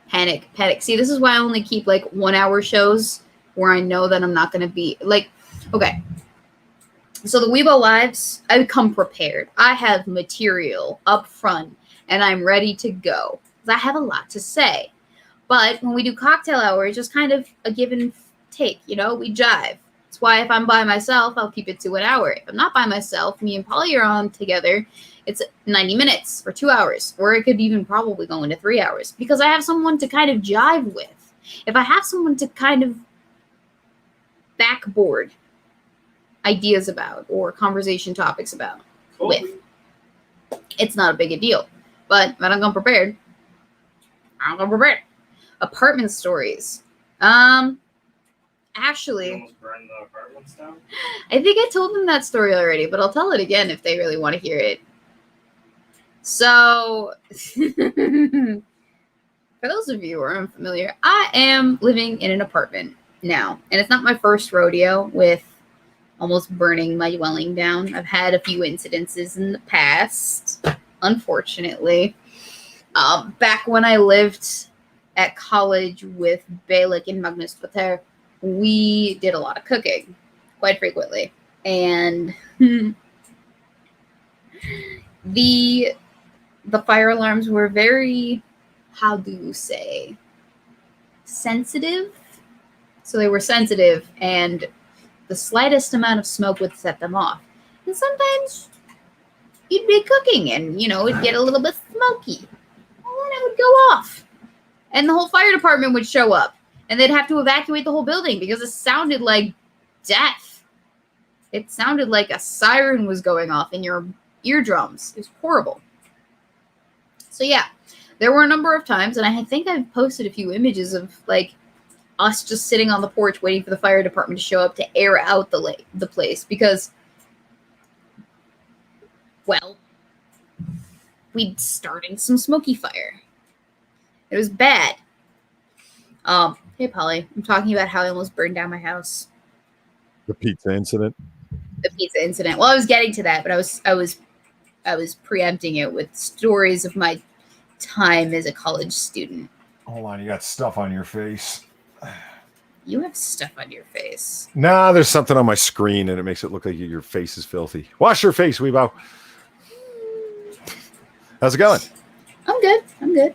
Panic. See, this is why I only keep like 1 hour shows where I know that I'm not going to be like, okay. So the Weebo Lives, I come prepared. I have material up front and I'm ready to go. I have a lot to say. But when we do cocktail hour, it's just kind of a give and take, you know, we jive. That's why if I'm by myself, I'll keep it to an hour. If I'm not by myself, me and Polly are on together, it's 90 minutes or 2 hours, or it could even probably go into 3 hours because I have someone to kind of jive with. If I have someone to kind of backboard ideas about or conversation topics about with, it's not a big a deal. But if I don't come prepared, I don't come prepared. Apartment stories. Actually, You almost burned the apartments down? I think I told them that story already, but I'll tell it again if they really want to hear it. So, for those of you who are unfamiliar, I am living in an apartment now, and it's not my first rodeo with almost burning my dwelling down. I've had a few incidences in the past, unfortunately. Back when I lived at college with Balik and Magnus Pater, we did a lot of cooking quite frequently. And the fire alarms were very, how do you say, sensitive? So they were sensitive, and the slightest amount of smoke would set them off. And sometimes you'd be cooking and, it'd get a little bit smoky. And then it would go off. And the whole fire department would show up. And they'd have to evacuate the whole building because it sounded like death. It sounded like a siren was going off in your eardrums. It was horrible. So yeah, there were a number of times, and I think I've posted a few images of us just sitting on the porch waiting for the fire department to show up to air out the place because, well, we'd started some smoky fire. It was bad. Hey Polly, I'm talking about how I almost burned down my house. The pizza incident. The pizza incident. Well, I was getting to that, but I was preempting it with stories of my time as a college student. Hold on, you got stuff on your face. You have stuff on your face. Nah, there's something on my screen, and it makes it look like your face is filthy. Wash your face, Weebo. How's it going? I'm good.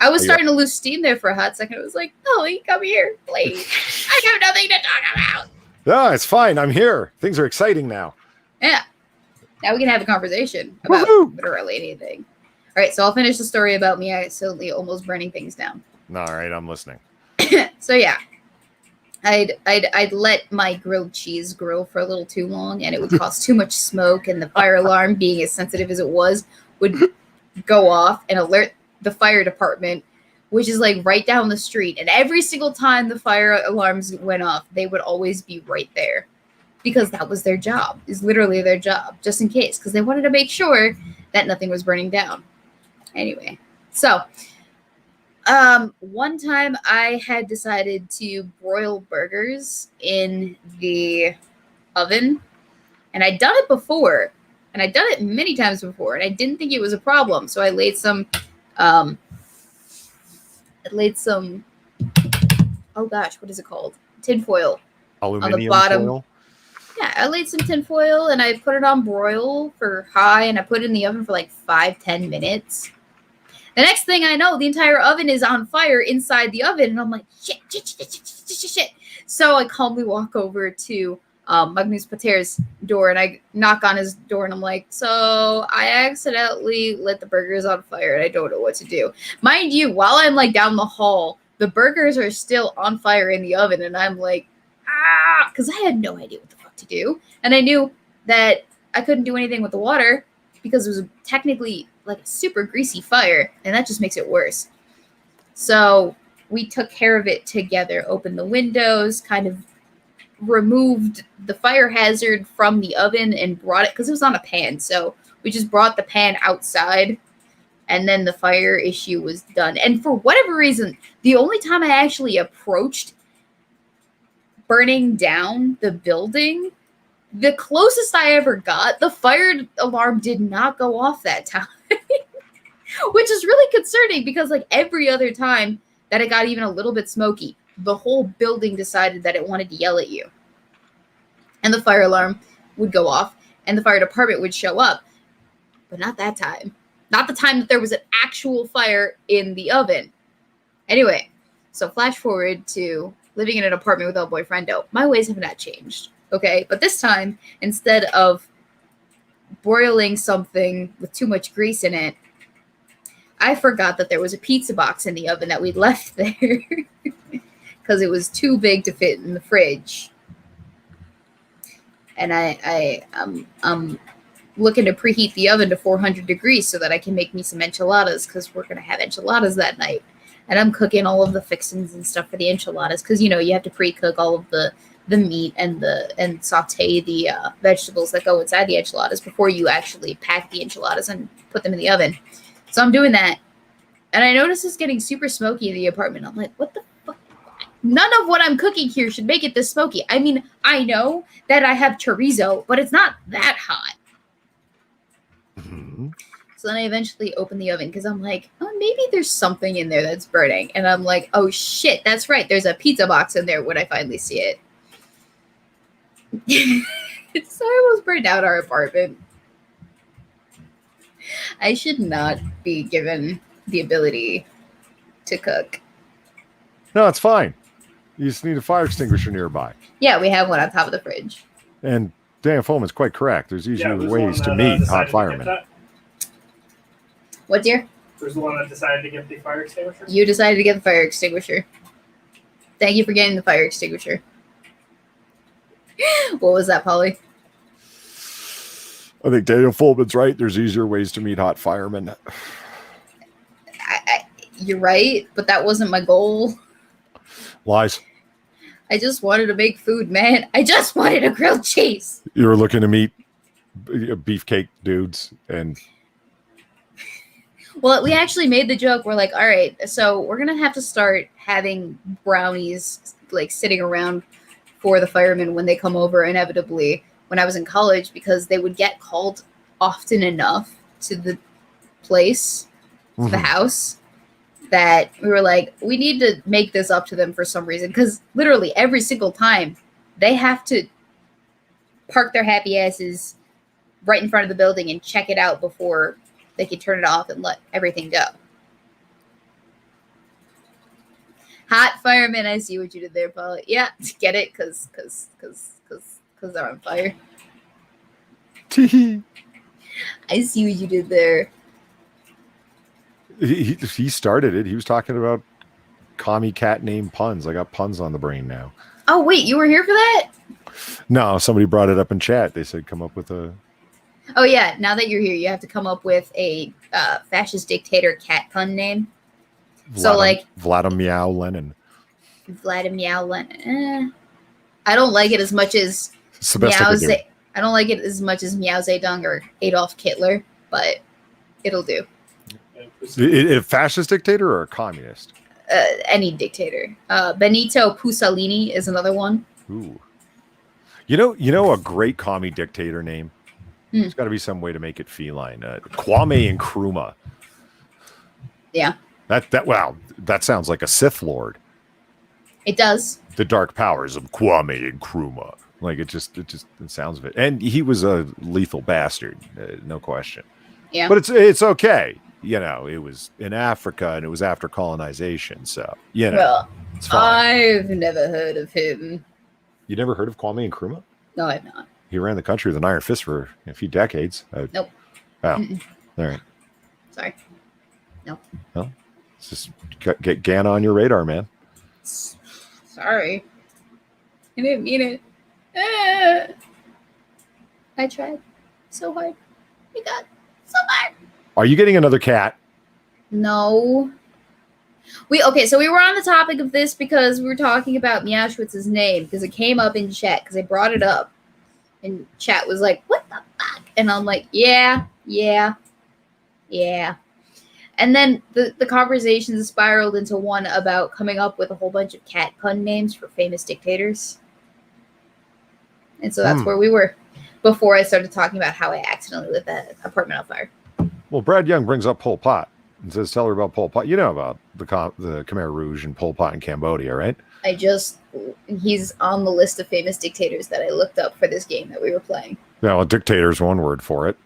I was starting to lose steam there for a hot second. It was like, Polly, come here, please. I have nothing to talk about. No, it's fine. I'm here. Things are exciting now. Yeah. Now we can have a conversation about literally anything. All right, so I'll finish the story about me accidentally almost burning things down. All right, I'm listening. So yeah, I'd let my grilled cheese grill for a little too long, and it would cause too much smoke, and the fire alarm, being as sensitive as it was, would go off and alert the fire department, which is right down the street. And every single time the fire alarms went off, they would always be right there because that was their job. Is literally their job, just in case, because they wanted to make sure that nothing was burning down. Anyway, so one time I had decided to broil burgers in the oven, and I'd done it before, and I'd done it many times before, and I didn't think it was a problem. So I laid some, oh gosh, what is it called? Tinfoil. Aluminum on the bottom. foil? Yeah, I laid some tinfoil and I put it on broil for high, and I put it in the oven for 5-10 minutes. The next thing I know, the entire oven is on fire inside the oven, and I'm like, shit. So I calmly walk over to Magnus Pater's door, and I knock on his door, and I'm like, so I accidentally lit the burgers on fire, and I don't know what to do. Mind you, while I'm down the hall, the burgers are still on fire in the oven, and I'm like, because I had no idea what the fuck to do. And I knew that I couldn't do anything with the water because it was technically a super greasy fire, and that just makes it worse. So we took care of it together, opened the windows, kind of removed the fire hazard from the oven and brought it, because it was on a pan, so we just brought the pan outside, and then the fire issue was done. And for whatever reason, the only time I actually approached burning down the building, the closest I ever got, the fire alarm did not go off that time. Which is really concerning because every other time that it got even a little bit smoky, the whole building decided that it wanted to yell at you. And the fire alarm would go off and the fire department would show up. But not that time. Not the time that there was an actual fire in the oven. Anyway, so flash forward to living in an apartment with a boyfriendo. My ways have not changed. Okay, but this time, instead of broiling something with too much grease in it, I forgot that there was a pizza box in the oven that we'd left there because it was too big to fit in the fridge. And I'm looking to preheat the oven to 400 degrees so that I can make me some enchiladas, because we're going to have enchiladas that night. And I'm cooking all of the fixings and stuff for the enchiladas because, you have to pre-cook all of the meat and saute the vegetables that go inside the enchiladas before you actually pack the enchiladas and put them in the oven. So I'm doing that. And I notice it's getting super smoky in the apartment. I'm like, what the fuck? None of what I'm cooking here should make it this smoky. I mean, I know that I have chorizo, but it's not that hot. Mm-hmm. So then I eventually open the oven because I'm like, oh, maybe there's something in there that's burning. And I'm like, oh, shit, that's right. There's a pizza box in there when I finally see it. So I almost burned out our apartment. I should not be given the ability to cook. No, it's fine. You just need a fire extinguisher nearby. Yeah, we have one on top of the fridge. And Dan Foreman's quite correct. There's usually who's the ways one to that, meet decided hot to firemen. get What, dear? Who's the one that decided to get the fire extinguisher? You decided to get the fire extinguisher. Thank you for getting the fire extinguisher. What was that, Polly? I think Daniel Foreman's right. There's easier ways to meet hot firemen. You're right, but that wasn't my goal. Lies. I just wanted to make food, man. I just wanted a grilled cheese. You were looking to meet beefcake dudes and... Well, we actually made the joke. We're like, all right, so we're going to have to start having brownies like sitting around for the firemen when they come over inevitably when I was in college, because they would get called often enough to the place, to the house, that we were like, we need to make this up to them for some reason. Because literally every single time they have to park their happy asses right in front of the building and check it out before they can turn it off and let everything go. Hot fireman, I see what you did there, Paul. Yeah, get it? Because they're on fire. I see what you did there. He started it. He was talking about commie cat name puns. I got puns on the brain now. Oh, wait, you were here for that? No, somebody brought it up in chat. They said come up with a... Oh, yeah, now that you're here, you have to come up with a fascist dictator cat pun name. So, like... Vladimir Lenin. Vladimir Lenin. I don't like it as much as Meow I don't like it as much as Mao Zedong or Adolf Hitler, but it'll do. A fascist dictator or a communist? Any dictator. Benito Pussalini is another one. Ooh. You know a great commie dictator name? There's got to be some way to make it feline. Kwame Nkrumah. Yeah. That sounds like a Sith Lord. It does. The dark powers of Kwame Nkrumah. Like it sounds of it. And he was a lethal bastard, no question. Yeah. But it's okay. You know, it was in Africa and it was after colonization, so well, it's fine. I've never heard of him. You never heard of Kwame Nkrumah? No, I've not. He ran the country with an iron fist for a few decades. Nope. Oh, all right. Sorry. Nope. Well, let's just get Ghana on your radar, man. Sorry. I didn't mean it. I tried so hard. We got so hard. Are you getting another cat? No. So we were on the topic of this because we were talking about Meowschwitz's name because it came up in chat because I brought it up. And chat was like, what the fuck? And I'm like, yeah. And then the conversation spiraled into one about coming up with a whole bunch of cat pun names for famous dictators. And so that's where we were before I started talking about how I accidentally lit that apartment on fire. Well, Brad Young brings up Pol Pot and says, tell her about Pol Pot. You know about the Khmer Rouge and Pol Pot in Cambodia, right? He's on the list of famous dictators that I looked up for this game that we were playing. Yeah, well, dictator's one word for it.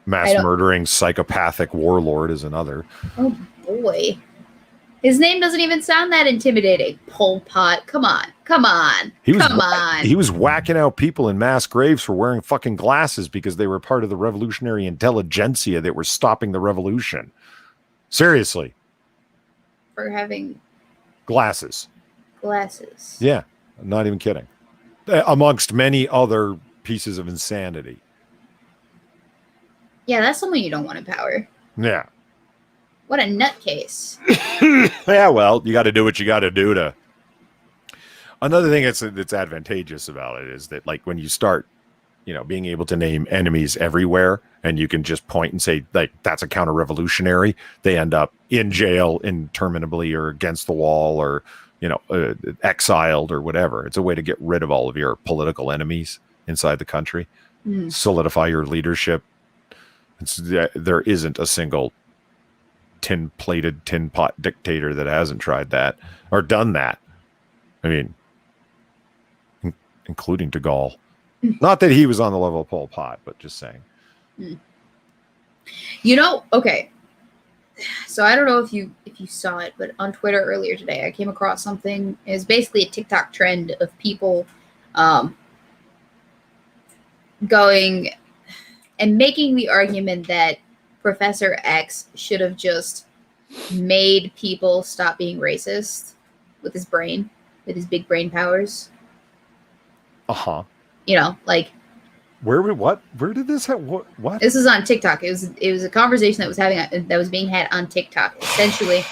Mass murdering psychopathic warlord is another. Oh, boy. His name doesn't even sound that intimidating. Pol Pot. Come on. He was whacking out people in mass graves for wearing fucking glasses because they were part of the revolutionary intelligentsia that were stopping the revolution. Seriously. For having glasses. Yeah, I'm not even kidding. Amongst many other pieces of insanity. Yeah, that's someone you don't want in power. Yeah. What a nutcase. Yeah, well, you got to do what you got to do to. Another thing that's advantageous about it is that, like, when you start, being able to name enemies everywhere, and you can just point and say, like, that's a counter-revolutionary, they end up in jail interminably or against the wall or, exiled or whatever. It's a way to get rid of all of your political enemies inside the country, solidify your leadership. There isn't a single tin-plated, tin-pot dictator that hasn't tried that or done that. I mean, including de Gaulle. Not that he was on the level of Pol Pot, but just saying. Okay. So I don't know if you saw it, but on Twitter earlier today, I came across something. It's basically a TikTok trend of people going and making the argument that Professor X should have just made people stop being racist with his brain, with his big brain powers. You know, like where did this what? This is on TikTok. It was a conversation that was being had on TikTok. Essentially,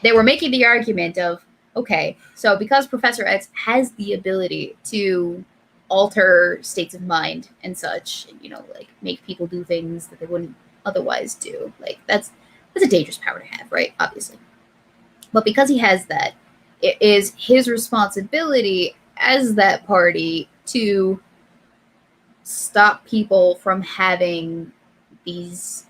they were making the argument of, okay, so because Professor X has the ability to alter states of mind and such, you know, like make people do things that they wouldn't otherwise do. Like that's a dangerous power to have, right? Obviously. But because he has that, it is his responsibility as that party to stop people from having these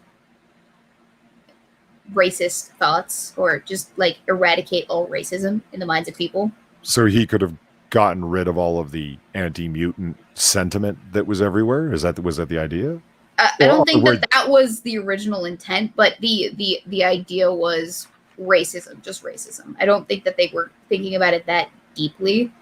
racist thoughts, or just like eradicate all racism in the minds of people. So he could have gotten rid of all of the anti-mutant sentiment that was everywhere. Was that the idea? I don't think that was the original intent, but the idea was racism, just racism. I don't think that they were thinking about it that deeply.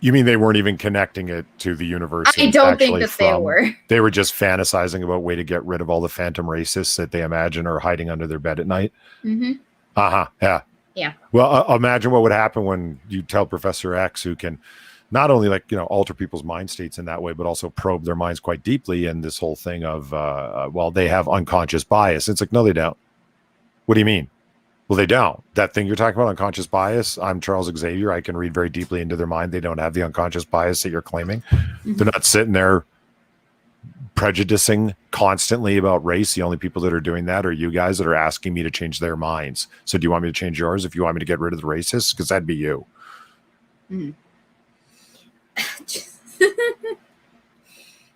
You mean they weren't even connecting it to the universe? I don't think that they were. They were just fantasizing about a way to get rid of all the phantom racists that they imagine are hiding under their bed at night. Mm-hmm. Yeah. Yeah. Well, imagine what would happen when you tell Professor X, who can not only alter people's mind states in that way, but also probe their minds quite deeply. And this whole thing of, they have unconscious bias. It's like, no, they don't. What do you mean? Well, they don't. That thing you're talking about, unconscious bias, I'm Charles Xavier. I can read very deeply into their mind. They don't have the unconscious bias that you're claiming. Mm-hmm. They're not sitting there prejudicing constantly about race. The only people that are doing that are you guys that are asking me to change their minds. So do you want me to change yours if you want me to get rid of the racists? Because that'd be you. Mm-hmm.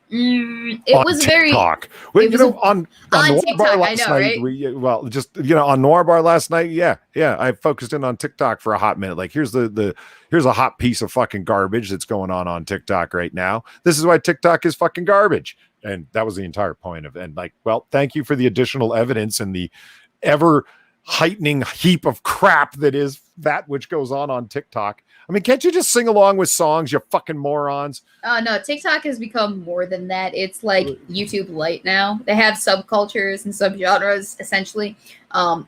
It was TikTok. Well, on TikTok, Noir Bar last I know, night, right? On Noir Bar last night, yeah. I focused in on TikTok for a hot minute. Like, here's here's a hot piece of fucking garbage that's going on TikTok right now. This is why TikTok is fucking garbage, and that was the entire point of. And thank you for the additional evidence and the ever heightening heap of crap that is that which goes on TikTok. I mean, can't you just sing along with songs, you fucking morons? No, TikTok has become more than that. It's like YouTube Lite now. They have subcultures and subgenres, essentially.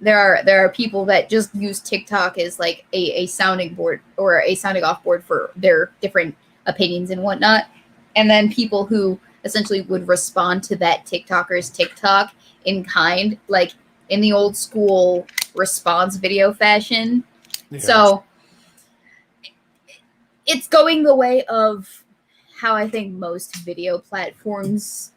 There are people that just use TikTok as like a sounding board or a sounding off board for their different opinions and whatnot. And then people who essentially would respond to that TikToker's TikTok in kind, like in the old school response video fashion. Yeah. So it's going the way of how I think most video platforms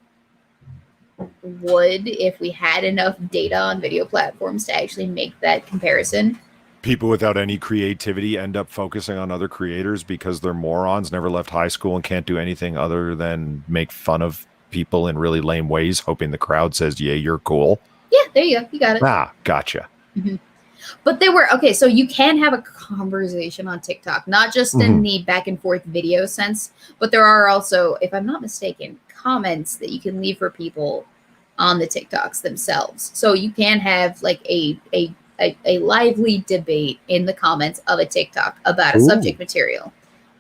would if we had enough data on video platforms to actually make that comparison. People without any creativity end up focusing on other creators because they're morons, never left high school, and can't do anything other than make fun of people in really lame ways, hoping the crowd says, yeah, you're cool. Yeah, there you go. You got it. Gotcha. Mm-hmm. But they were, okay, so you can have a conversation on TikTok, not just in the back and forth video sense, but there are also, if I'm not mistaken, comments that you can leave for people on the TikToks themselves. So you can have like a lively debate in the comments of a TikTok about a subject material.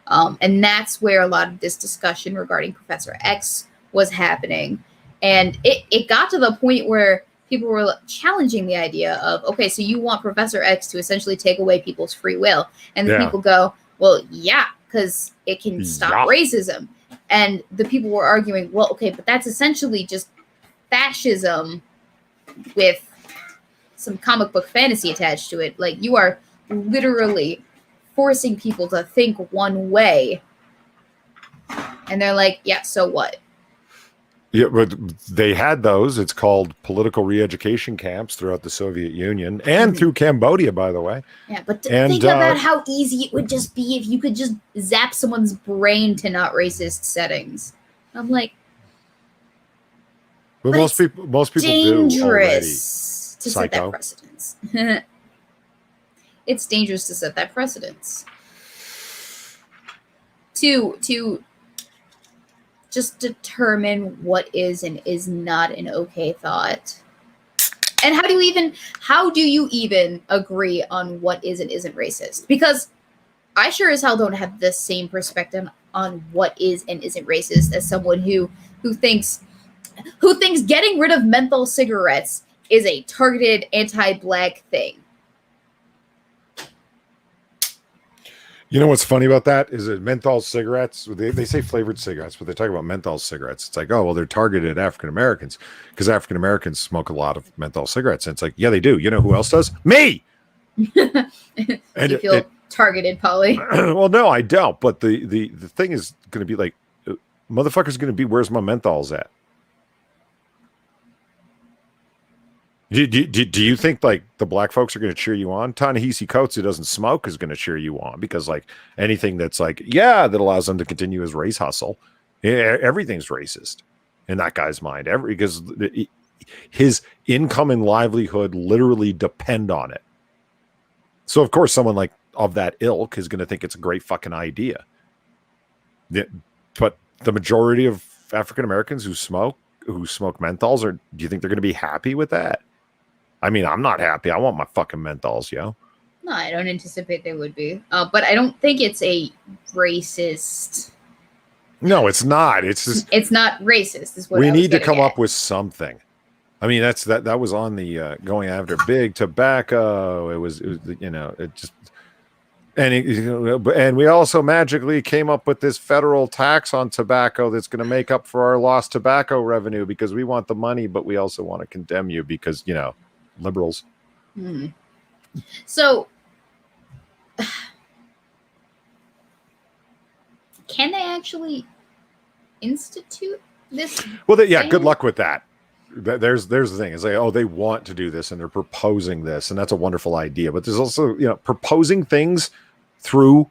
And that's where a lot of this discussion regarding Professor X was happening. And it got to the point where people were challenging the idea of, okay, so you want Professor X to essentially take away people's free will. And the people go, well, yeah, because it can stop racism. And the people were arguing, well, okay, but that's essentially just fascism with some comic book fantasy attached to it. Like, you are literally forcing people to think one way. And they're like, yeah, so what? Yeah, but they had those. It's called political re-education camps throughout the Soviet Union and through Cambodia, by the way. Yeah, but think about how easy it would just be if you could just zap someone's brain to not racist settings. I'm like, but most people do already. To set that precedence. It's dangerous to set that precedence. To just determine what is and is not an okay thought. And how do you even agree on what is and isn't racist? Because I sure as hell don't have the same perspective on what is and isn't racist as someone who thinks getting rid of menthol cigarettes is a targeted anti-black thing. You know what's funny about that is that menthol cigarettes, they say flavored cigarettes, but they talk about menthol cigarettes. It's like, oh, well, they're targeted at African Americans because African Americans smoke a lot of menthol cigarettes. And it's like, yeah, they do. You know who else does? Me! And you feel targeted, Polly? Well, no, I don't. But the thing is going to be like, motherfucker's going to be, where's my menthols at? Do you think like the black folks are going to cheer you on? Ta-Nehisi Coates, who doesn't smoke, is going to cheer you on because like anything that's like, yeah, that allows them to continue his race hustle. Everything's racist in that guy's mind. Because his income and livelihood literally depend on it. So of course, someone like of that ilk is going to think it's a great fucking idea. But the majority of African Americans who smoke menthols, do you think they're going to be happy with that? I mean, I'm not happy. I want my fucking menthols, yo. No, I don't anticipate they would be. But I don't think it's a racist. No, it's not. It's just it's not racist. Is what we need to come up with something. I mean, that was on the going after big tobacco. It was it just and we also magically came up with this federal tax on tobacco that's going to make up for our lost tobacco revenue because we want the money, but we also want to condemn you because liberals. So can they actually institute this? Well, good luck with that. There's the thing is they want to do this and they're proposing this, and that's a wonderful idea. But there's also proposing things through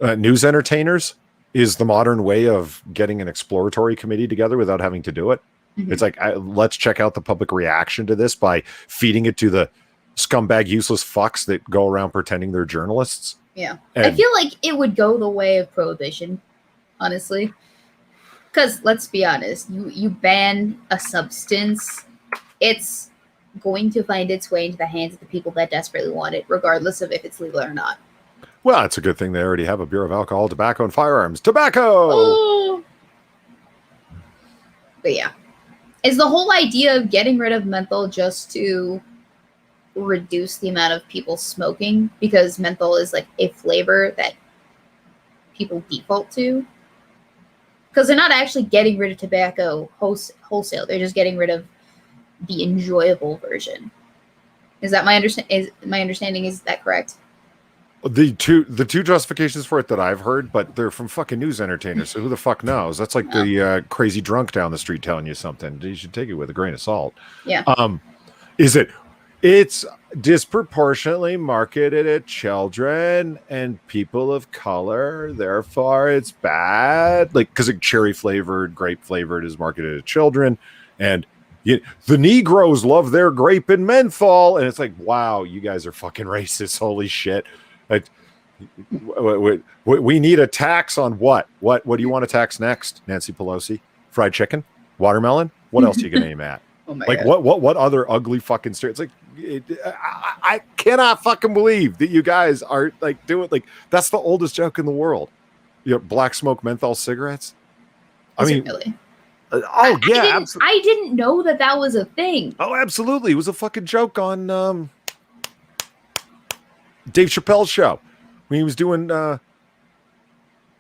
news entertainers is the modern way of getting an exploratory committee together without having to do it. Mm-hmm. It's like let's check out the public reaction to this by feeding it to the scumbag useless fucks that go around pretending they're journalists. Yeah, I feel like it would go the way of prohibition, honestly. Because let's be honest, you ban a substance, it's going to find its way into the hands of the people that desperately want it, regardless of if it's legal or not. Well, it's a good thing they already have a Bureau of Alcohol, Tobacco, and Firearms. Tobacco! Oh. But yeah. Is the whole idea of getting rid of menthol just to reduce the amount of people smoking? Because menthol is like a flavor that people default to? Because they're not actually getting rid of tobacco wholesale. They're just getting rid of the enjoyable version. Is that my understanding? Is that correct? The two justifications for it that I've heard, but they're from fucking news entertainers. So who the fuck knows? That's like the crazy drunk down the street telling you something. You should take it with a grain of salt. Yeah. It's disproportionately marketed at children and people of color. Therefore, it's bad. Like, because cherry flavored, grape flavored is marketed at children. And the Negroes love their grape and menthol. And it's like, wow, you guys are fucking racist. Holy shit. Like, we need a tax on what? What do you want to tax next, Nancy Pelosi? Fried chicken? Watermelon? What else are you going to aim at? Oh my like God. What other ugly fucking story? It's like I cannot fucking believe that you guys are like doing like that's the oldest joke in the world. Black smoke menthol cigarettes. Is it really? Absolutely. I didn't know that was a thing. Oh, absolutely. It was a fucking joke on Dave Chappelle's show when he was doing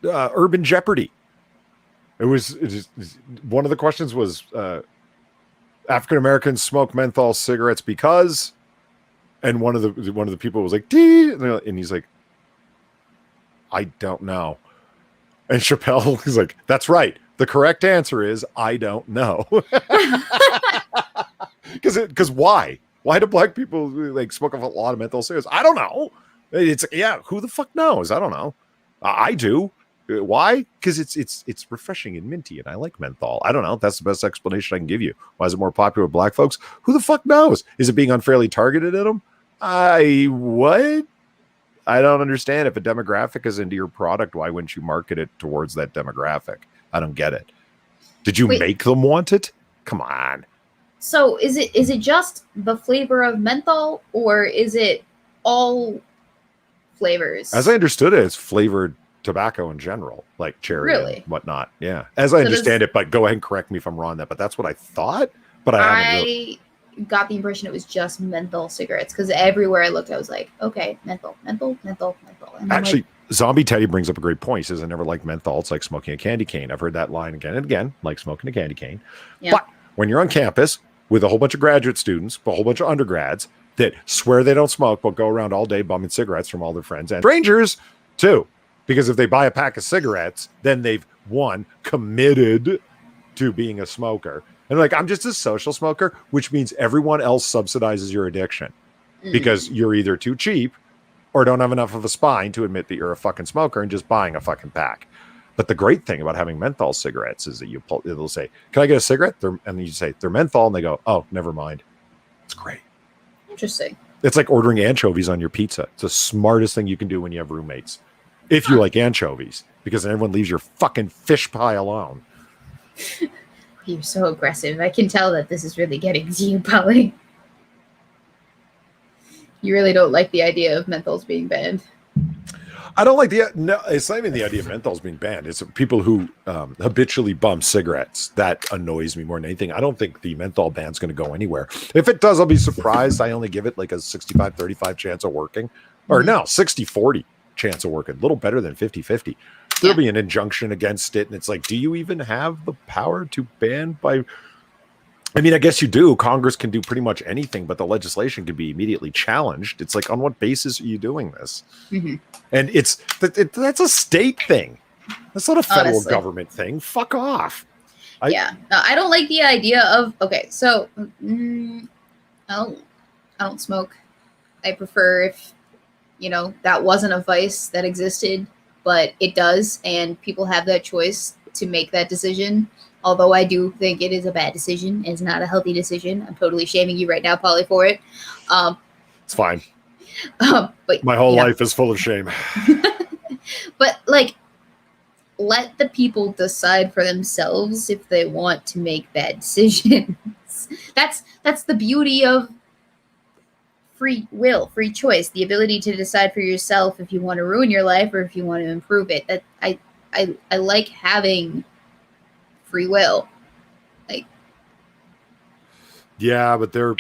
Urban Jeopardy. It was one of the questions was African Americans smoke menthol cigarettes because, and one of the people was like, Dee! And he's like, I don't know. And Chappelle is like, that's right. The correct answer is I don't know. Because why? Why do black people like smoke a lot of menthol cigarettes? I don't know. It's who the fuck knows? I don't know. I do. Why? Because it's refreshing and minty, and I like menthol. I don't know. That's the best explanation I can give you. Why is it more popular with black folks? Who the fuck knows? Is it being unfairly targeted at them? What? I don't understand. If a demographic is into your product, why wouldn't you market it towards that demographic? I don't get it. Did you make them want it? Come on. So is it just the flavor of menthol, or is it all flavors? As I understood it, it's flavored tobacco in general, like cherry and Really? whatnot. Yeah, as I understand it, but go ahead and correct me if I'm wrong on that. But that's what I thought. But I haven't really. got the impression it was just menthol cigarettes, because everywhere I looked, I was like, okay, menthol. And Actually, Zombie Teddy brings up a great point. He says, I never liked menthol. It's like smoking a candy cane. I've heard that line again and again, like smoking a candy cane. Yeah. But when you're on campus with a whole bunch of graduate students, a whole bunch of undergrads that swear they don't smoke, but go around all day bumming cigarettes from all their friends and strangers too. Because if they buy a pack of cigarettes, then they've, one, committed to being a smoker. And like, I'm just a social smoker, which means everyone else subsidizes your addiction because you're either too cheap or don't have enough of a spine to admit that you're a fucking smoker and just buying a fucking pack. But the great thing about having menthol cigarettes is that it'll say, can I get a cigarette? And then you say, they're menthol. And they go, oh, never mind. It's great. Interesting. It's like ordering anchovies on your pizza. It's the smartest thing you can do when you have roommates. If you like anchovies, because then everyone leaves your fucking fish pie alone. You're so aggressive. I can tell that this is really getting to you, Polly. You really don't like the idea of menthols being banned. I don't like it's not even the idea of menthols being banned. It's people who habitually bum cigarettes. That annoys me more than anything. I don't think the menthol ban's going to go anywhere. If it does, I'll be surprised. I only give it like a 65-35 chance of working. Or no, 60-40 chance of working. A little better than 50-50. There'll be an injunction against it. And it's like, do you even have the power to ban by... I mean, I guess you do. Congress can do pretty much anything, but the legislation can be immediately challenged. It's like, on what basis are you doing this? Mm-hmm. And that's a state thing. That's not a federal government thing. Fuck off. No, I don't like the idea of, okay, so I don't smoke. I prefer if, that wasn't a vice that existed, but it does, and people have that choice to make that decision. Although I do think it is a bad decision. It's not a healthy decision. I'm totally shaming you right now, Polly, for it. It's fine. But my whole life is full of shame. But let the people decide for themselves if they want to make bad decisions. That's the beauty of free will, free choice, the ability to decide for yourself if you want to ruin your life or if you want to improve it. That I like having free will. But they're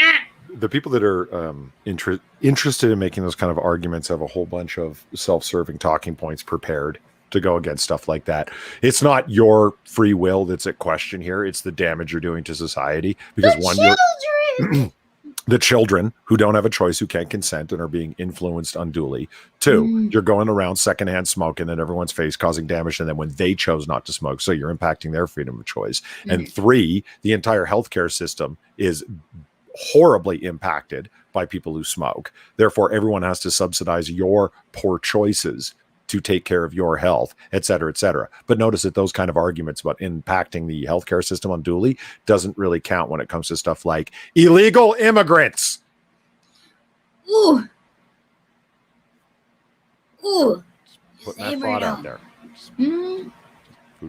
the people that are interested in making those kind of arguments have a whole bunch of self-serving talking points prepared to go against stuff like that. It's not your free will that's at question here. It's the damage you're doing to society because the children who don't have a choice, who can't consent and are being influenced unduly. 2, you're going around secondhand smoking in everyone's face, causing damage to them when they chose not to smoke. So you're impacting their freedom of choice. And 3, the entire healthcare system is horribly impacted by people who smoke. Therefore, everyone has to subsidize your poor choices to take care of your health, et cetera, et cetera. But notice that those kind of arguments about impacting the healthcare system unduly doesn't really count when it comes to stuff like illegal immigrants. Ooh. Putting that thought out there. Food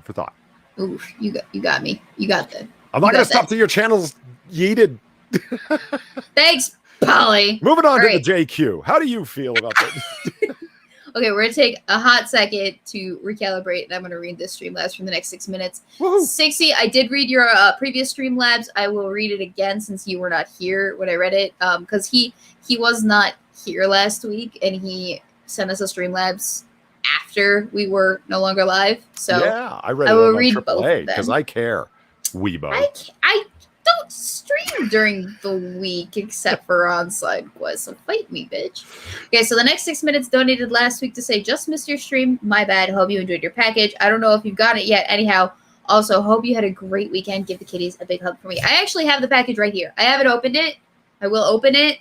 for thought. Ooh, you got me. You got that. I'm not going to stop till your channel's yeeted. Thanks, Polly. Moving on to the JQ. How do you feel about that? Okay, we're going to take a hot second to recalibrate, and I'm going to read this Streamlabs from the next 6 minutes. Woo-hoo. 60, I did read your previous Streamlabs. I will read it again since you were not here when I read it, because he was not here last week, and he sent us a Streamlabs after we were no longer live. So yeah, I read I it will on read AAA both of them because I care. Weebo. I don't stream during the week except for on side quest, so fight me, bitch. Okay, so the next 6 minutes donated last week to say, just missed your stream. My bad. Hope you enjoyed your package. I don't know if you've gotten it yet. Anyhow, also, hope you had a great weekend. Give the kitties a big hug for me. I actually have the package right here. I haven't opened it. I will open it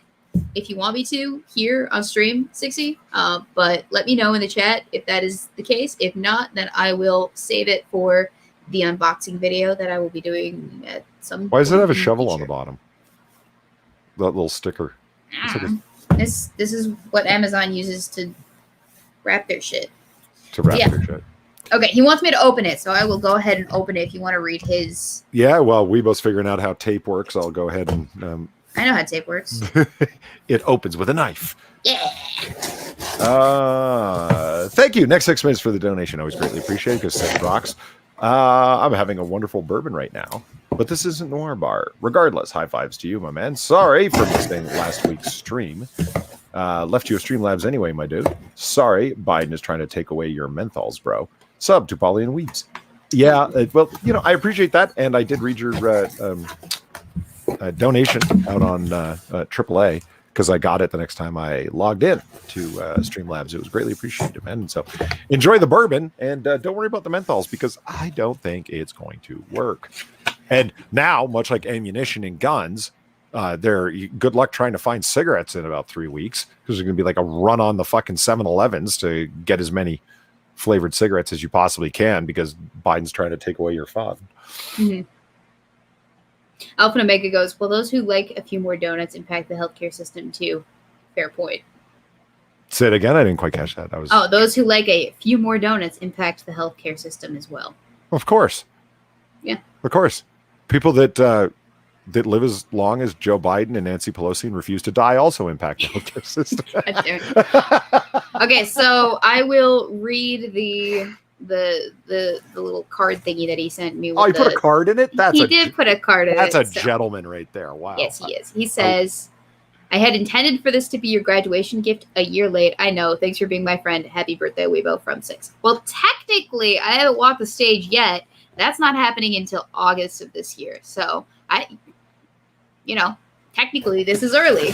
if you want me to here on stream, 60. But let me know in the chat if that is the case. If not, then I will save it for the unboxing video that I will be doing at some Why does it have a point in shovel the on the future. bottom? That little sticker. This is what Amazon uses to wrap their shit. To wrap Yeah. your shit. Okay, he wants me to open it, so I will go ahead and open it if you want to read his. Yeah, well, Weebo's figuring out how tape works. I'll go ahead and I know how tape works. it opens with a knife. Yeah. Thank you. Next 6 minutes for the donation. Always greatly appreciated because it rocks. I'm having a wonderful bourbon right now, but this isn't Noir Bar. Regardless, high fives to you, my man. Sorry for missing last week's stream. Left you a Streamlabs anyway, my dude. Sorry, Biden is trying to take away your menthols, bro. Sub to Polly and Weebs. Yeah, well, I appreciate that, and I did read your donation out on AAA because I got it the next time I logged in to Streamlabs. It was greatly appreciated, man. And so enjoy the bourbon, and don't worry about the menthols because I don't think it's going to work. And now, much like ammunition and guns, good luck trying to find cigarettes in about 3 weeks because there's going to be like a run on the fucking 7-Elevens to get as many flavored cigarettes as you possibly can because Biden's trying to take away your fun. Mm-hmm. Alpha and Omega goes, well, those who like a few more donuts impact the healthcare system too. Fair point. Say it again. I didn't quite catch that. Those who like a few more donuts impact the healthcare system as well. Of course. Yeah. Of course. People that live as long as Joe Biden and Nancy Pelosi and refuse to die also impact the healthcare system. Okay, so I will read the little card thingy that he sent me. He put a card in it? He did put a card in it. That's a gentleman right there. Wow. Yes, he is. He says, I had intended for this to be your graduation gift a year late. I know. Thanks for being my friend. Happy birthday, Weebo from 6. Well, technically, I haven't walked the stage yet. That's not happening until August of this year. So technically this is early.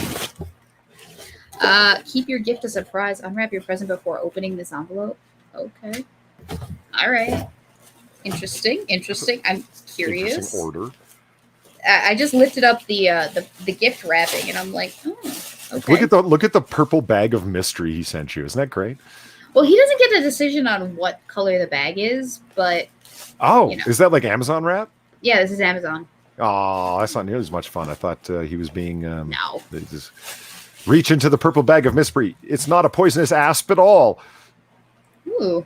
Keep your gift a surprise. Unwrap your present before opening this envelope. Okay. All right. Interesting. I'm curious. Interesting order. I just lifted up the gift wrapping and I'm like, okay. Look at the purple bag of mystery he sent you. Isn't that great? Well, he doesn't get the decision on what color the bag is, but is that like Amazon wrap? Yeah, this is Amazon. Oh, that's not nearly as much fun. I thought he was being no. Just reach into the purple bag of mystery. It's not a poisonous asp at all. Ooh.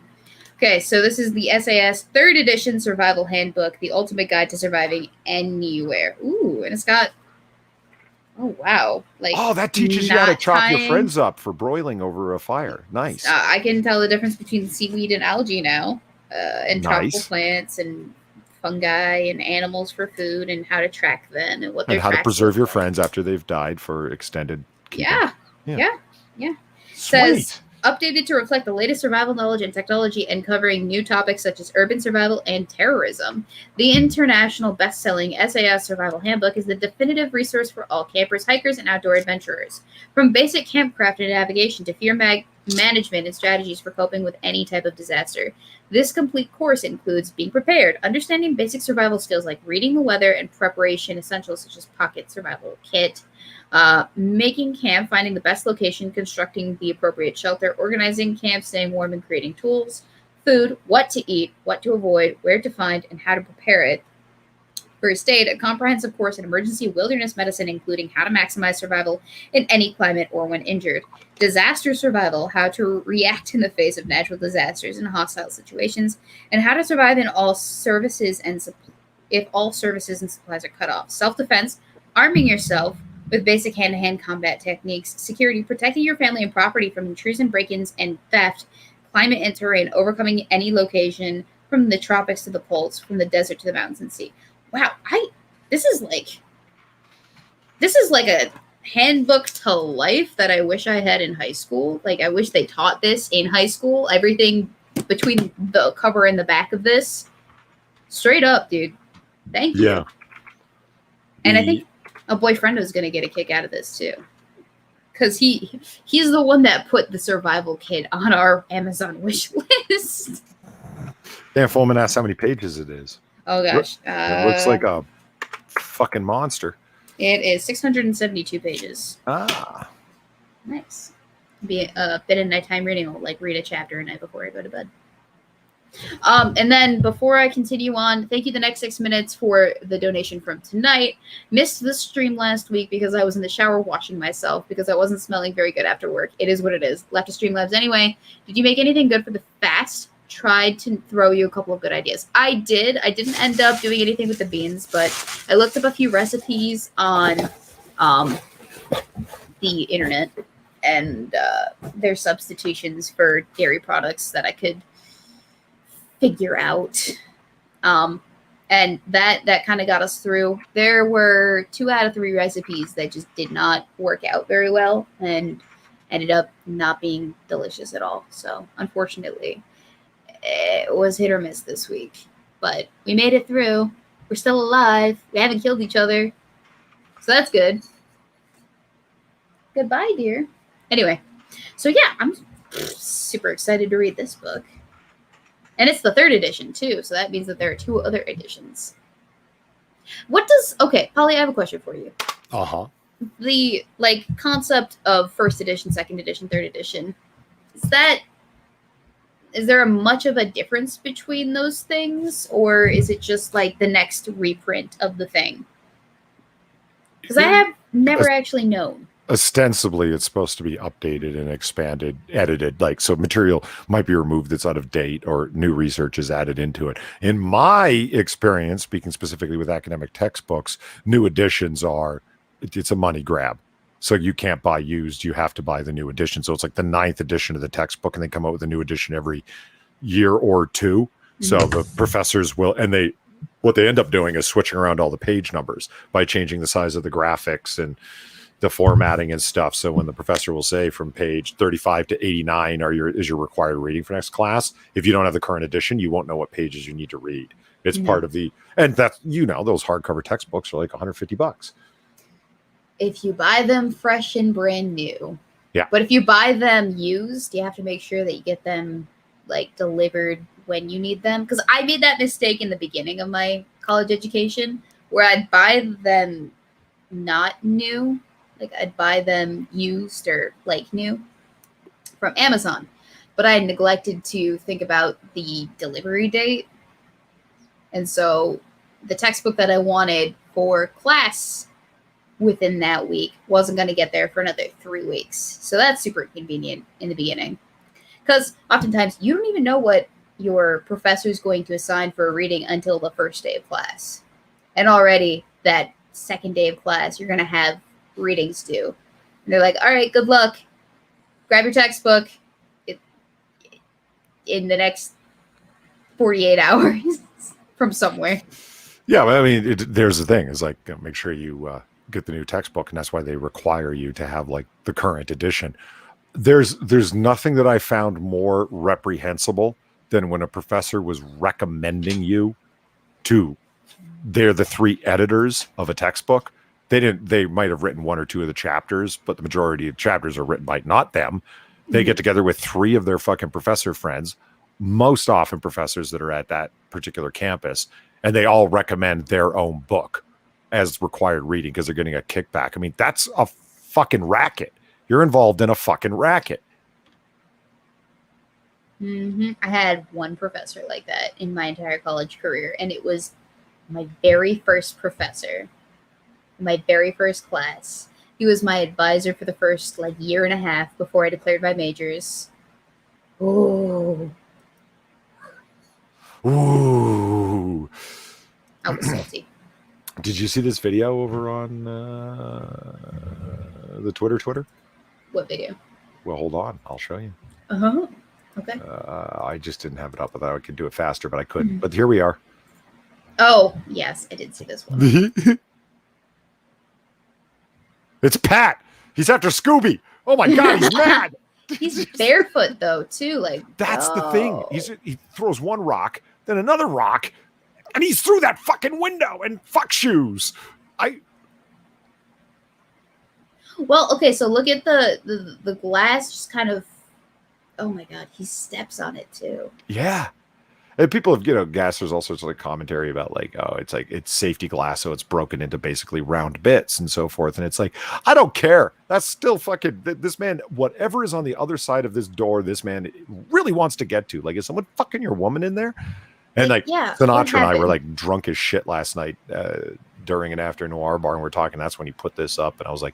Okay, so this is the SAS 3rd edition survival handbook, the ultimate guide to surviving anywhere. Ooh, and it's got wow. That teaches you how to chop your friends up for broiling over a fire. Nice. I can tell the difference between seaweed and algae now. And tropical plants and fungi and animals for food and how to track them and what they're how to preserve your friends after they've died for extended keeping. Yeah. Says updated to reflect the latest survival knowledge and technology and covering new topics such as urban survival and terrorism. The international best-selling SAS Survival Handbook is the definitive resource for all campers, hikers, and outdoor adventurers. From basic campcraft and navigation to fear management and strategies for coping with any type of disaster. This complete course includes being prepared, understanding basic survival skills like reading the weather and preparation essentials such as pocket survival kit, making camp, finding the best location, constructing the appropriate shelter, organizing camp, staying warm, and creating tools, food, what to eat, what to avoid, where to find, and how to prepare it. First aid, a comprehensive course in emergency wilderness medicine, including how to maximize survival in any climate or when injured. Disaster survival, how to react in the face of natural disasters and hostile situations, and how to survive in all services and if all services and supplies are cut off. Self-defense, arming yourself with basic hand-to-hand combat techniques. Security, protecting your family and property from intrusion, break-ins, and theft. Climate and terrain, overcoming any location from the tropics to the poles, from the desert to the mountains and sea. Wow, this is like a handbook to life that I wish I had in high school. Like, I wish they taught this in high school. Everything between the cover and the back of this. Straight up, dude. Thank you. Yeah. And I think a boyfriend is going to get a kick out of this, too. Because he's the one that put the survival kit on our Amazon wish list. Damn, Foreman asked how many pages it is. Oh, gosh. It looks like a fucking monster. It is 672 pages. Ah. Nice. Be a bit of nighttime reading. I'll read a chapter a night before I go to bed. And then before I continue on, thank you the next 6 minutes for the donation from tonight. Missed the stream last week because I was in the shower washing myself because I wasn't smelling very good after work. It is what it is. Left to Streamlabs anyway. Did you make anything good for the fast? tried to throw you a couple of good ideas. I didn't end up doing anything with the beans, but I looked up a few recipes on the internet and their substitutions for dairy products that I could figure out. And that kind of got us through. There were 2 out of 3 recipes that just did not work out very well and ended up not being delicious at all. So unfortunately, it was hit or miss this week. But we made it through. We're still alive. We haven't killed each other. So that's good. Goodbye, dear. Anyway, so yeah, I'm super excited to read this book. And it's the 3rd edition, too. So that means that there are 2 other editions. Okay, Polly, I have a question for you. Uh-huh. The, concept of 1st edition, 2nd edition, 3rd edition, is there much of a difference between those things? Or is it just, the next reprint of the thing? Because I have never actually known. Ostensibly, it's supposed to be updated and expanded, edited, so material might be removed that's out of date or new research is added into it. In my experience, speaking specifically with academic textbooks, new editions it's a money grab. So you can't buy used, you have to buy the new edition. So it's like the 9th edition of the textbook, and they come out with a new edition every year or 2. Mm-hmm. So the professors will, and what they end up doing is switching around all the page numbers by changing the size of the graphics and the formatting and stuff. So when the professor will say from page 35 to 89 is your required reading for next class, if you don't have the current edition, you won't know what pages you need to read. It's part of and that's, those hardcover textbooks are like $150. If you buy them fresh and brand new. Yeah. But if you buy them used, you have to make sure that you get them delivered when you need them. Because I made that mistake in the beginning of my college education where I'd buy them not new. I'd buy them used or new from Amazon. But I had neglected to think about the delivery date. And so the textbook that I wanted for class within that week wasn't going to get there for another 3 weeks. So that's super inconvenient in the beginning. Because oftentimes you don't even know what your professor is going to assign for a reading until the first day of class. And already that second day of class, you're going to have readings due. And they're like, all right, good luck. Grab your textbook in the next 48 hours from somewhere. Yeah, well, I mean, there's the thing. Is make sure you get the new textbook, and that's why they require you to have the current edition. There's nothing that I found more reprehensible than when a professor was recommending you to. They're the 3 editors of a textbook. They might have written 1 or 2 of the chapters, but the majority of chapters are written by not them. They get together with 3 of their fucking professor friends, most often professors that are at that particular campus, and they all recommend their own book as required reading because they're getting a kickback. I mean, that's a fucking racket. You're involved in a fucking racket. Mm-hmm. I had one professor like that in my entire college career, and it was my very first professor. My very first class. He was my advisor for the first year and a half before I declared my majors. Oh. Ooh. I was salty. Did you see this video over on the Twitter? What video? Well, hold on. I'll show you. Uh-huh. Okay. I just didn't have it up. I thought I could do it faster, but I couldn't. But here we are. Oh, yes. I did see this one. It's Pat. He's after Scooby. Oh my God, he's mad. He's barefoot though, too. That's the thing. He throws one rock, then another rock, and he's through that fucking window and fuck shoes. Well, okay, so look at the glass just kind of. Oh my God, he steps on it too. Yeah. And people have, gas, there's all sorts of commentary about it's safety glass, so it's broken into basically round bits and so forth. And it's I don't care. That's still fucking, this man, whatever is on the other side of this door, this man really wants to get to. Is someone fucking your woman in there? And Sinatra and I were drunk as shit last night during and after Noir Bar, and we're talking. That's when he put this up. And I was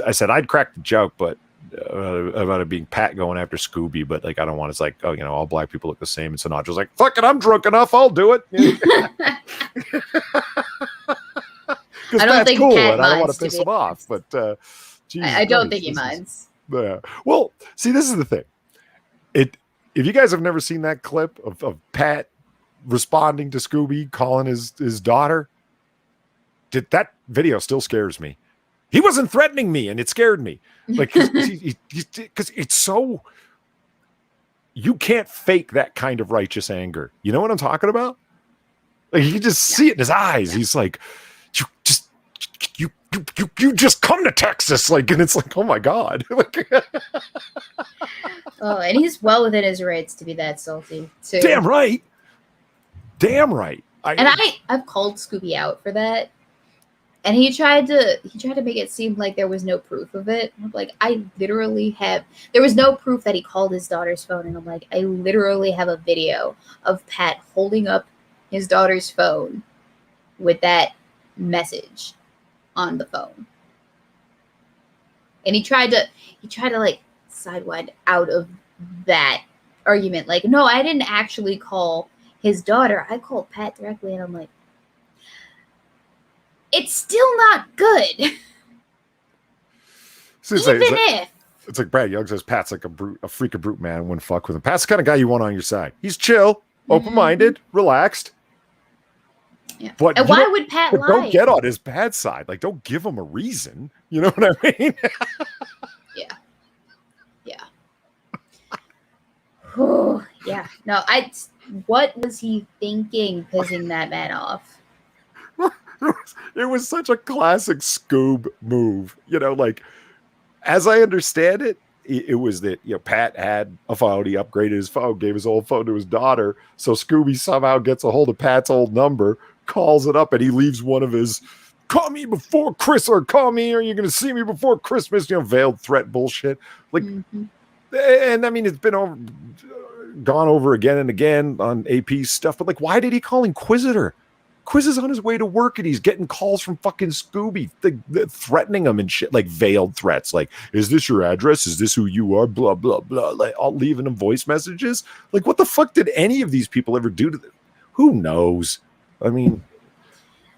I said, I'd crack the joke, but about it being Pat going after Scooby, but like I don't want. It's like, oh, you know, all black people look the same, and Sinatra's like, fuck it, I'm drunk enough, I'll do it. I don't think cool, Pat and I don't want minds, to to piss be him off, but I don't think he minds. Yeah. Well, see, this is the thing. If you guys have never seen that clip of Pat responding to Scooby calling his daughter, that video still scares me. He wasn't threatening me, and it scared me. Like, because it's so, you can't fake that kind of righteous anger. You know what I'm talking about? Like, you can just see it in his eyes. He's like, you just come to Texas, like, and it's like, oh my god. Oh, and he's well within his rights to be that salty too. Damn right. I've called Scooby out for that, and he tried to make it seem like there was no proof of it. I'm like, there was no proof that he called his daughter's phone, and I'm like, I literally have a video of Pat holding up his daughter's phone with that message on the phone. And he tried to like sidewind out of that argument. Like, no, I didn't actually call his daughter. I called Pat directly, and I'm like, it's still not good. So it's like Brad Young says Pat's like a freak of brute man, wouldn't fuck with him. Pat's the kind of guy you want on your side. He's chill, open-minded, relaxed. Yeah. But and why would Pat lie? Don't get on his bad side. Like, don't give him a reason. You know what I mean? Yeah. Yeah. No, what was he thinking pissing that man off? It was such a classic Scoob move. You know, like, as I understand it, it was that, you know, Pat had a phone. He upgraded his phone, gave his old phone to his daughter. So Scooby somehow gets a hold of Pat's old number, calls it up, and he leaves one of his call me before Chris, or call me, or you're going to see me before Christmas, you know, veiled threat bullshit. Like, and I mean, it's been gone over again and again on AP's stuff, but like, why did he call Inquisitor? Quiz is on his way to work, and he's getting calls from fucking Scooby threatening him and shit, like veiled threats. Like, is this your address? Is this who you are? Blah, blah, blah. Like, all leaving him voice messages. Like, what the fuck did any of these people ever do to them? Who knows? I mean,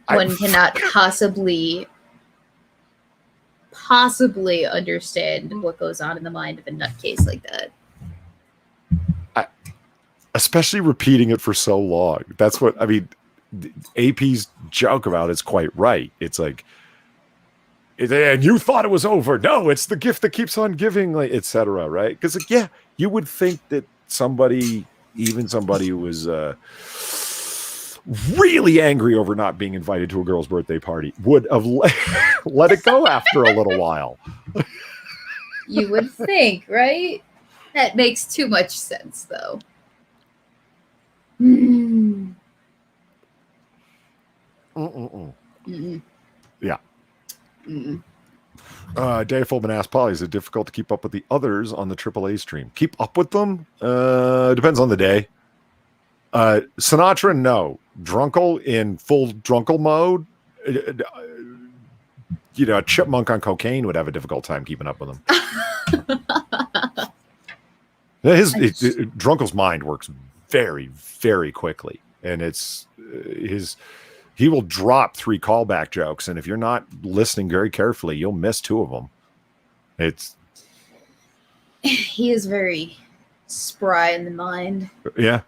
one cannot possibly understand what goes on in the mind of a nutcase like that. Especially repeating it for so long. That's what, I mean, AP's joke about it's quite right. It's like, and you thought it was over. No, it's the gift that keeps on giving, like, etc. Right? Because, like, yeah, you would think that somebody who was really angry over not being invited to a girl's birthday party would have let it go after a little while. You would think, right? That makes too much sense, though. Yeah. Dave Fulman asked Polly, is it difficult to keep up with the others on the AAA stream? Keep up with them? Depends on the day. Sinatra, no. Drunkle in full drunkle mode. You know, a chipmunk on cocaine would have a difficult time keeping up with him. Drunkle's mind works very, very quickly, and it's he will drop 3 callback jokes, and if you're not listening very carefully, you'll miss 2 of them. He is very spry in the mind. Yeah.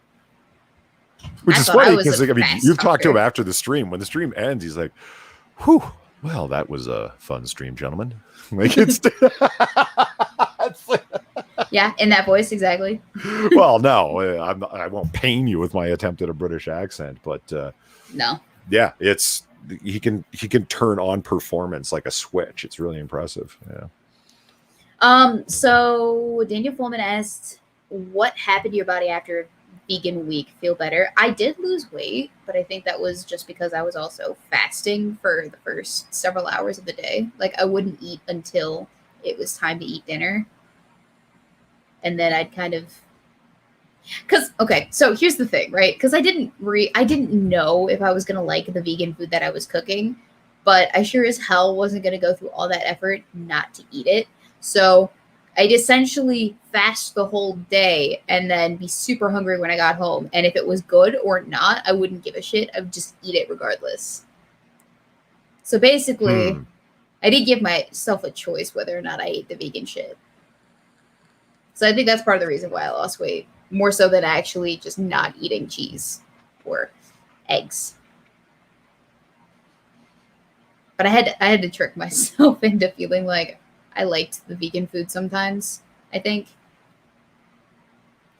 Which is funny because, like, I mean, you've talked to him after the stream. When the stream ends, he's like, whew, well, that was a fun stream, gentlemen. Like, it's yeah, in that voice, exactly. Well, no, I won't pain you with my attempt at a British accent, but no. Yeah, he can turn on performance like a switch. It's really impressive. Yeah. So Daniel Fulman asked, what happened to your body after vegan week? Feel better? I did lose weight, but I think that was just because I was also fasting for the first several hours of the day. Like, I wouldn't eat until it was time to eat dinner. And then I'd kind of, so here's the thing, right? Because I didn't know if I was going to like the vegan food that I was cooking, but I sure as hell wasn't going to go through all that effort not to eat it. So I'd essentially fast the whole day and then be super hungry when I got home. And if it was good or not, I wouldn't give a shit. I would just eat it regardless. So basically, I did give myself a choice whether or not I ate the vegan shit. So I think that's part of the reason why I lost weight, more so than actually just not eating cheese or eggs. But I had to trick myself into feeling like I liked the vegan food sometimes, I think.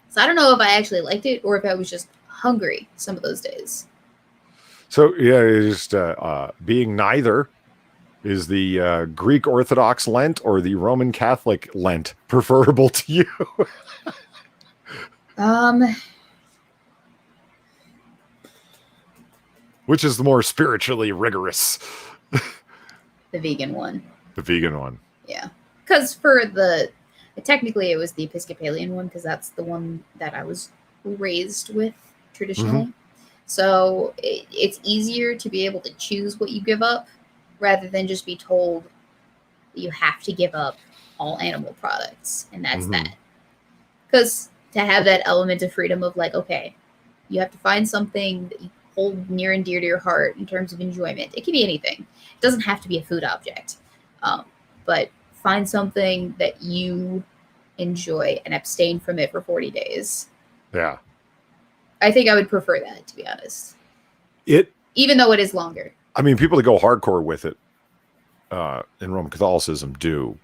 So I don't know if I actually liked it or if I was just hungry some of those days. So, yeah, it's just being neither. Is the Greek Orthodox Lent or the Roman Catholic Lent preferable to you? Which is the more spiritually rigorous? The vegan one. The vegan one. Yeah. Because technically it was the Episcopalian one, because that's the one that I was raised with traditionally. Mm-hmm. So it's easier to be able to choose what you give up rather than just be told that you have to give up all animal products. And that's that. Because to have that element of freedom of like, okay, you have to find something that you hold near and dear to your heart in terms of enjoyment. It can be anything. It doesn't have to be a food object. But find something that you enjoy and abstain from it for 40 days. Yeah. I think I would prefer that, to be honest. Even though it is longer. I mean, people that go hardcore with it in Roman Catholicism do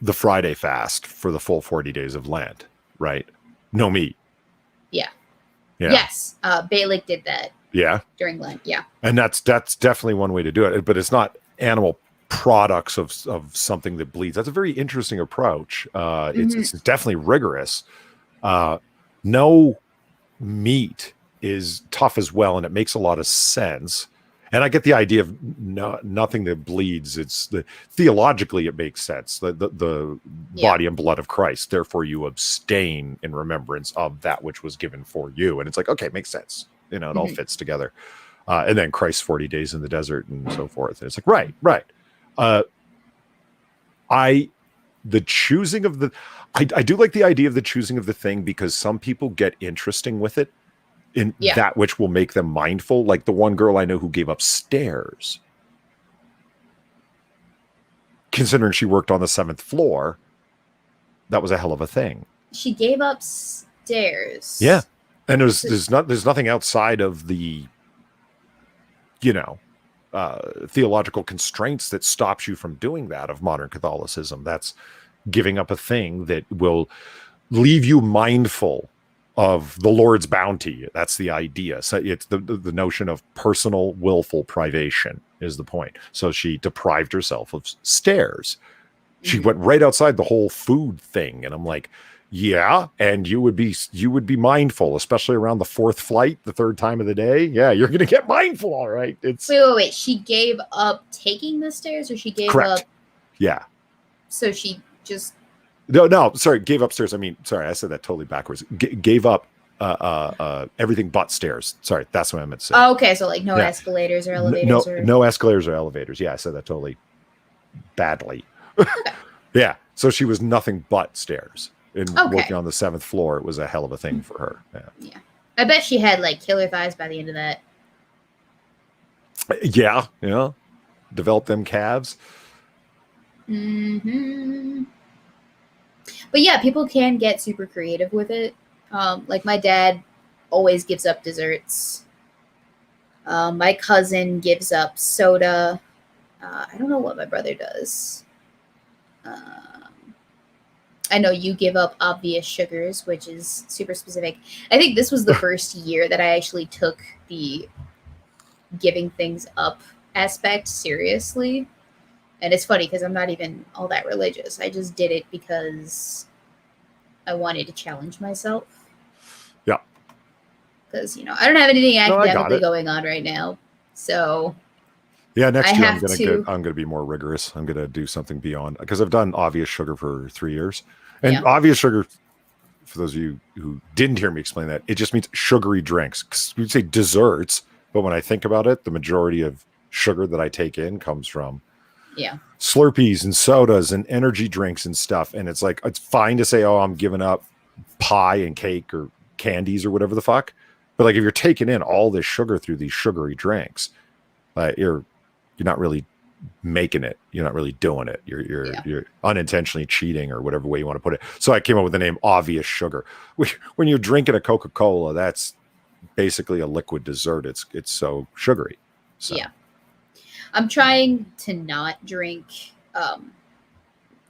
the Friday fast for the full 40 days of Lent, right? No meat. Yeah. Yes. Balik did that. Yeah. During Lent. Yeah. And that's definitely one way to do it, but it's not animal products of something that bleeds. That's a very interesting approach. It's definitely rigorous. No meat is tough as well, and it makes a lot of sense. And I get the idea of nothing that bleeds. Theologically, it makes sense. The body and blood of Christ. Therefore, you abstain in remembrance of that which was given for you. And it's like, okay, it makes sense. It all fits together. And then Christ's 40 days in the desert and so forth. And it's like, right. The choosing of I do like the idea of the choosing of the thing, because some people get interesting with it in that which will make them mindful. Like the one girl I know who gave up stairs, considering she worked on the 7th floor. That was a hell of a thing. She gave up stairs. Yeah. And there's nothing outside of the, theological constraints that stops you from doing that of modern Catholicism. That's giving up a thing that will leave you mindful of the Lord's bounty. That's the idea. So it's the notion of personal willful privation is the point. So she deprived herself of stairs. She went right outside the whole food thing. And I'm like, yeah, and you would be mindful, especially around the 4th flight, the 3rd time of the day. Yeah, you're going to get mindful, all right. Wait. She gave up taking the stairs, or she gave up? Yeah. So she just... No, sorry, gave up stairs. I mean, sorry, I said that totally backwards. Gave up everything but stairs. Sorry, that's what I meant to say. Oh, okay, so like no escalators or elevators? No escalators or elevators. Yeah, I said that totally badly. Okay. Yeah, so she was nothing but stairs. And working on the 7th floor, it was a hell of a thing for her. Yeah. I bet she had like killer thighs by the end of that. Yeah. Developed them calves. But yeah, people can get super creative with it. Like my dad always gives up desserts. My cousin gives up soda. I don't know what my brother does. I know you give up obvious sugars, which is super specific. I think this was the first year that I actually took the giving things up aspect seriously. And it's funny because I'm not even all that religious. I just did it because I wanted to challenge myself. Yeah. Because, I don't have anything academically going on right now. So... Yeah, next year I'm gonna be more rigorous. I'm gonna do something beyond, because I've done obvious sugar for 3 years, and obvious sugar, for those of you who didn't hear me explain that, it just means sugary drinks. Because we'd say desserts, but when I think about it, the majority of sugar that I take in comes from Yeah. Slurpees and sodas and energy drinks and stuff. And it's like, it's fine to say, oh, I'm giving up pie and cake or candies or whatever the fuck. But like, if you're taking in all this sugar through these sugary drinks, you're not really making it. You're not really doing it. You're unintentionally cheating or whatever way you want to put it. So I came up with the name Obvious Sugar. When you're drinking a Coca-Cola, that's basically a liquid dessert. It's so sugary. So. Yeah. I'm trying to not drink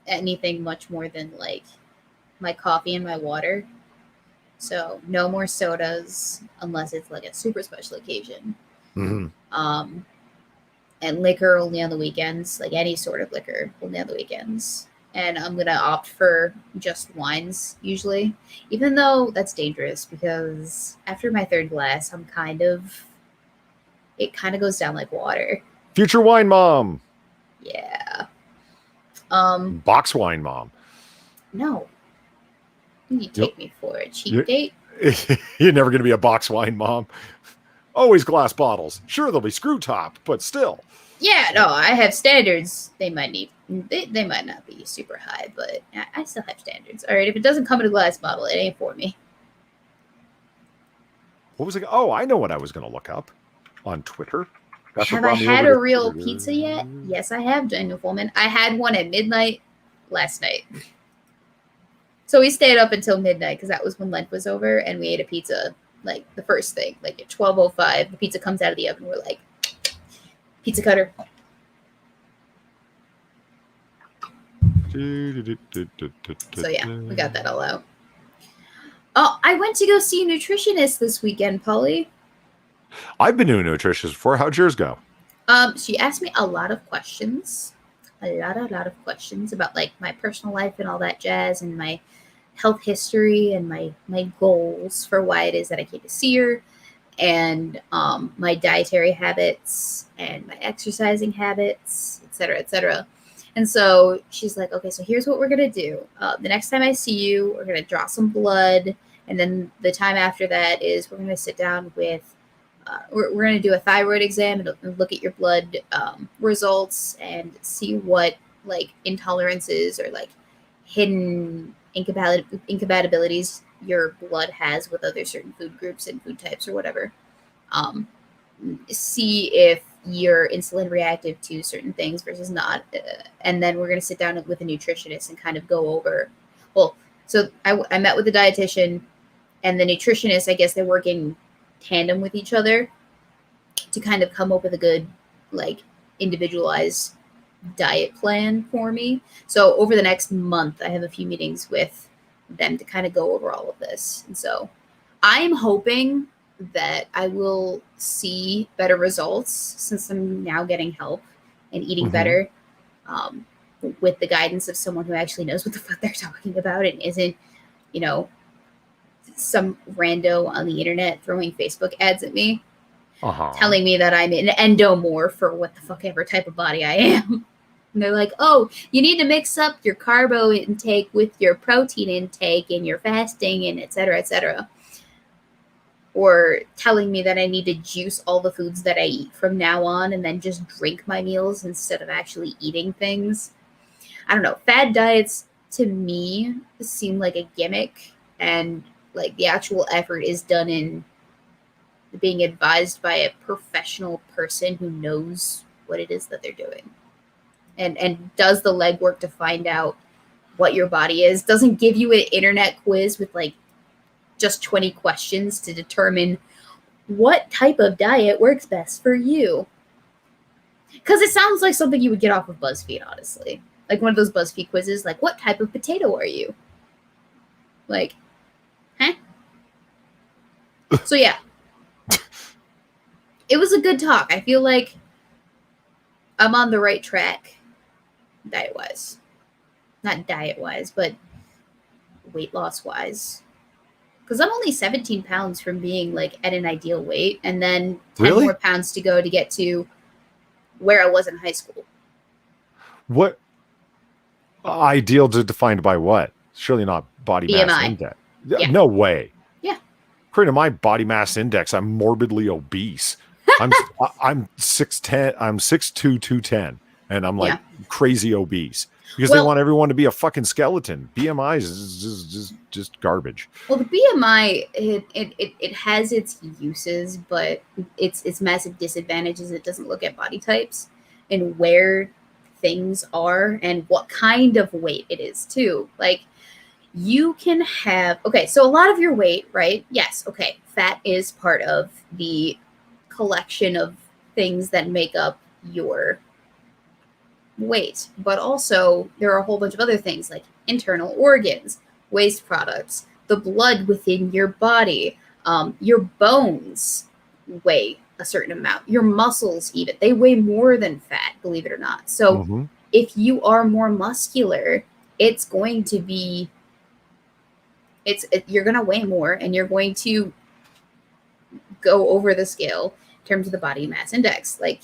anything much more than like my coffee and my water. So no more sodas unless it's like a super special occasion. Mm-hmm. And liquor only on the weekends, like any sort of liquor only on the weekends. And I'm going to opt for just wines usually, even though that's dangerous because after my third glass, it kind of goes down like water. Future wine mom. Yeah. Box wine mom. No. You take me for a cheap date? You're never going to be a box wine mom. Always glass bottles. Sure, they'll be screw top, but still. Yeah, no, I have standards. They might not be super high, but I still have standards. All right, if it doesn't come in a glass bottle, it ain't for me. What was it? Oh, I know what I was going to look up on Twitter. Have I had a real pizza yet? Yes, I have, Daniel Foreman. I had one at midnight last night. So we stayed up until midnight because that was when Lent was over, and we ate a pizza, like the first thing, like at 12:05. The pizza comes out of the oven. We're like, pizza cutter. So yeah, we got that all out. Oh, I went to go see a nutritionist this weekend, Polly. I've been doing nutritionist before. How'd yours go? She asked me a lot of questions. A lot of questions about like my personal life and all that jazz and my health history and my goals for why it is that I came to see her and my dietary habits and my exercising habits, etc., etc. And so she's like, okay, so here's what we're going to do. The next time I see you, we're going to draw some blood. And then the time after that is we're going to sit down with, we're going to do a thyroid exam and look at your blood results and see what like intolerances or like hidden incompatibilities your blood has with other certain food groups and food types or whatever. See if you're insulin reactive to certain things versus not. And then we're going to sit down with a nutritionist and kind of go over, well, so I met with the dietitian and the nutritionist. I guess they work in tandem with each other to kind of come up with a good, like, individualized diet plan for me. So over the next month, I have a few meetings with them to kind of go over all of this. And so I'm hoping that I will see better results since I'm now getting help and eating better with the guidance of someone who actually knows what the fuck they're talking about and isn't, you know, some rando on the internet throwing Facebook ads at me, telling me that I'm an endomorph for what the fuck ever type of body I am. And they're like, oh, you need to mix up your carbo intake with your protein intake and your fasting and et cetera, et cetera. Or telling me that I need to juice all the foods that I eat from now on and then just drink my meals instead of actually eating things. I don't know. Fad diets to me seem like a gimmick, and like the actual effort is done in being advised by a professional person who knows what it is that they're doing and does the legwork to find out what your body is. Doesn't give you an internet quiz with like just 20 questions to determine what type of diet works best for you. Because it sounds like something you would get off of BuzzFeed, honestly. Like one of those BuzzFeed quizzes, like, what type of potato are you? Like, huh? So yeah. It was a good talk. I feel like I'm on the right track diet-wise. Not diet-wise, but weight loss-wise. Because I'm only 17 pounds from being like at an ideal weight, and then 10 more pounds to go to get to where I was in high school. What ideal defined by what? Surely not body BMI. Mass index. Yeah. No way. Yeah. According to my body mass index, I'm morbidly obese. I'm 6'10", I'm 6'2", 210, And I'm like crazy obese because they want everyone to be a fucking skeleton. BMI is just garbage. Well, the BMI, it has its uses, but its massive disadvantage is it doesn't look at body types and where things are and what kind of weight it is too. Like, you can have, so a lot of your weight, right? Yes, fat is part of the collection of things that make up your weight, but also there are a whole bunch of other things like internal organs, waste products, the blood within your body, your bones weigh a certain amount, your muscles even, they weigh more than fat, believe it or not. So if you are more muscular, it's going to be you're going to weigh more and you're going to go over the scale in terms of the body mass index. Like,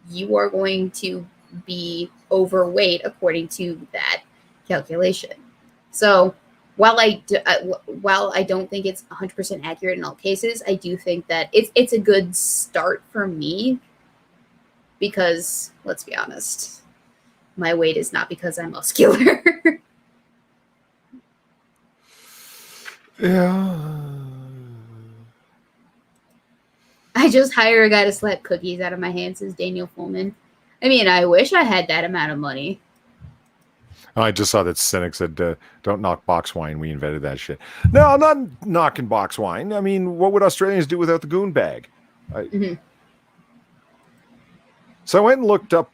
you are going to be overweight according to that calculation. So while I don't think it's 100% accurate in all cases, I do think that it's a good start for me, because let's be honest, my weight is not because I'm muscular. Yeah. I just hire a guy to slap cookies out of my hands, says Daniel Fullman. I mean, I wish I had that amount of money. I just saw that Cynic said, don't knock box wine. We invented that shit. No, I'm not knocking box wine. I mean, what would Australians do without the goon bag? So I went and looked up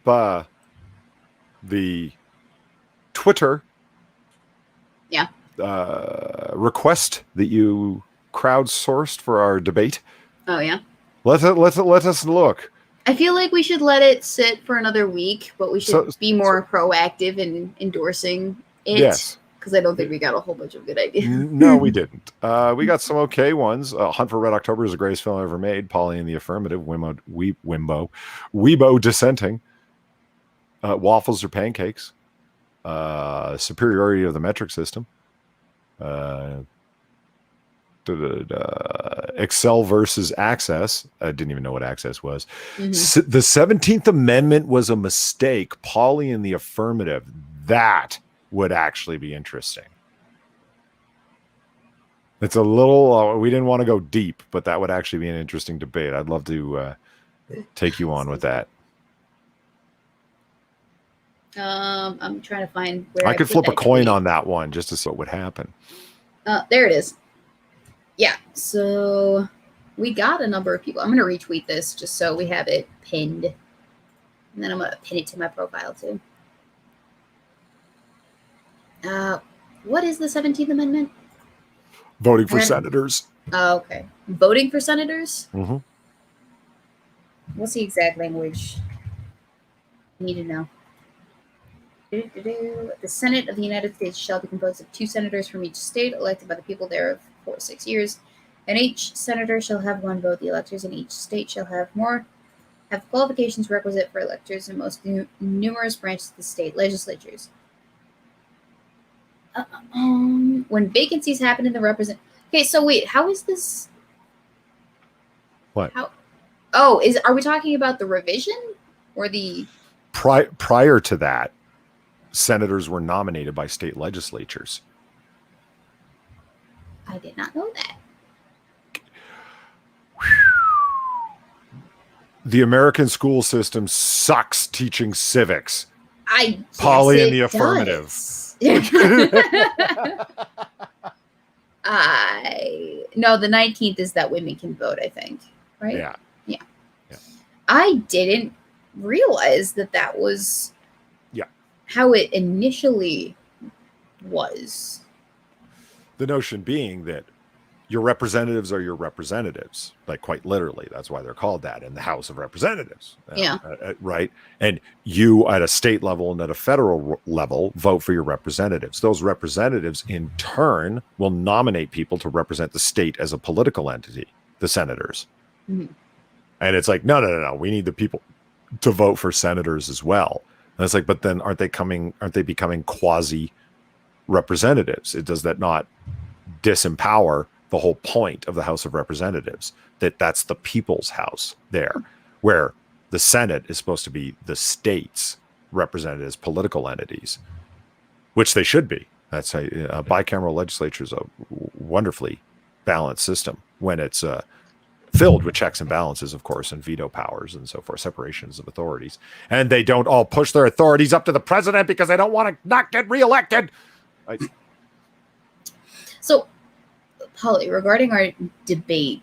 the Twitter request that you crowdsourced for our debate. Oh, yeah? Let us look. I feel like we should let it sit for another week, but we should be more proactive in endorsing it. Yes. Because I don't think we got a whole bunch of good ideas. No, we didn't. We got some okay ones. Hunt for Red October is the greatest film ever made. Polly in the Affirmative. Weebo dissenting. Waffles or pancakes. Superiority of the metric system. Excel versus Access. I didn't even know what Access was. The 17th Amendment was a mistake. Polly in the Affirmative. That would actually be interesting. It's a little, we didn't want to go deep, but that would actually be an interesting debate. I'd love to take you on with that. I'm trying to find where I could flip a coin on that one just to see what would happen. There it is. Yeah, so we got a number of people. I'm going to retweet this just so we have it pinned. And then I'm going to pin it to my profile too. What is the 17th Amendment? Voting for senators. Oh, okay. Voting for senators? Mm-hmm. What's the exact language? I need to know. The Senate of the United States shall be composed of 2 senators from each state, elected by the people thereof for 6 years, and each senator shall have 1 vote. The electors in each state shall have qualifications requisite for electors in most numerous branches of the state legislatures. When vacancies happen in the Okay, so wait, how is this? What? Are we talking about the revision or the? Prior to that, senators were nominated by state legislatures. I did not know that. The American school system sucks teaching civics. Polly in the Affirmative. No, the 19th is that women can vote, I think. Right? Yeah. I didn't realize that was how it initially was. The notion being that your representatives are your representatives, like quite literally. That's why they're called that in the House of Representatives. Right. And you at a state level and at a federal level vote for your representatives. Those representatives in turn will nominate people to represent the state as a political entity, the senators. Mm-hmm. And it's like, no. We need the people to vote for senators as well. And it's like, but then aren't they becoming quasi representatives? Does that not disempower the whole point of the House of Representatives, that's the people's house there, where The Senate is supposed to be the states represented as political entities, which they should be. That's a bicameral legislature is a wonderfully balanced system when it's filled with checks and balances, of course, and veto powers and so forth, separations of authorities. And they don't all push their authorities up to the president because they don't want to not get reelected. So, Polly, regarding our debate,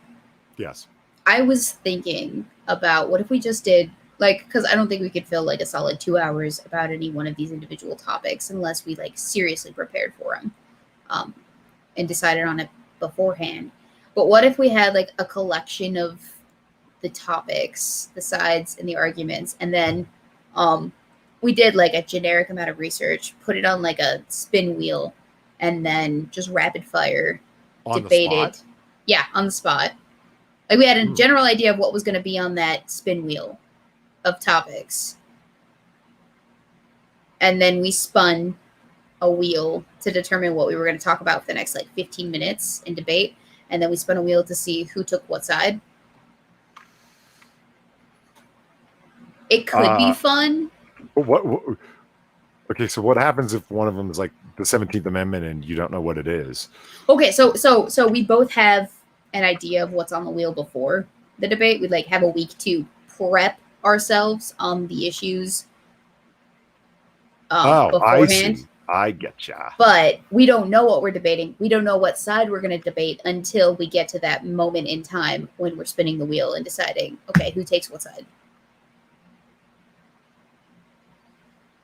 Yes. I was thinking about what if we just did, like, because I don't think we could fill like a solid 2 hours about any one of these individual topics unless we like seriously prepared for them and decided on it beforehand. But what if we had like a collection of the topics, the sides, and the arguments, and then we did like a generic amount of research, put it on like a spin wheel, and then just rapid fire On debated. the spot? Yeah, on the spot. Like we had a general idea of what was going to be on that spin wheel of topics. And then we spun a wheel to determine what we were going to talk about for the next like 15 minutes in debate. And then we spun a wheel to see who took what side. It could be fun. What? Okay, so what happens if one of them is like the 17th Amendment and you don't know what it is? Okay, so we both have an idea of what's on the wheel before the debate. We'd like have a week to prep ourselves on the issues beforehand. I see. I getcha. But we don't know what we're debating. We don't know what side we're going to debate until we get to that moment in time when we're spinning the wheel and deciding, okay, who takes what side.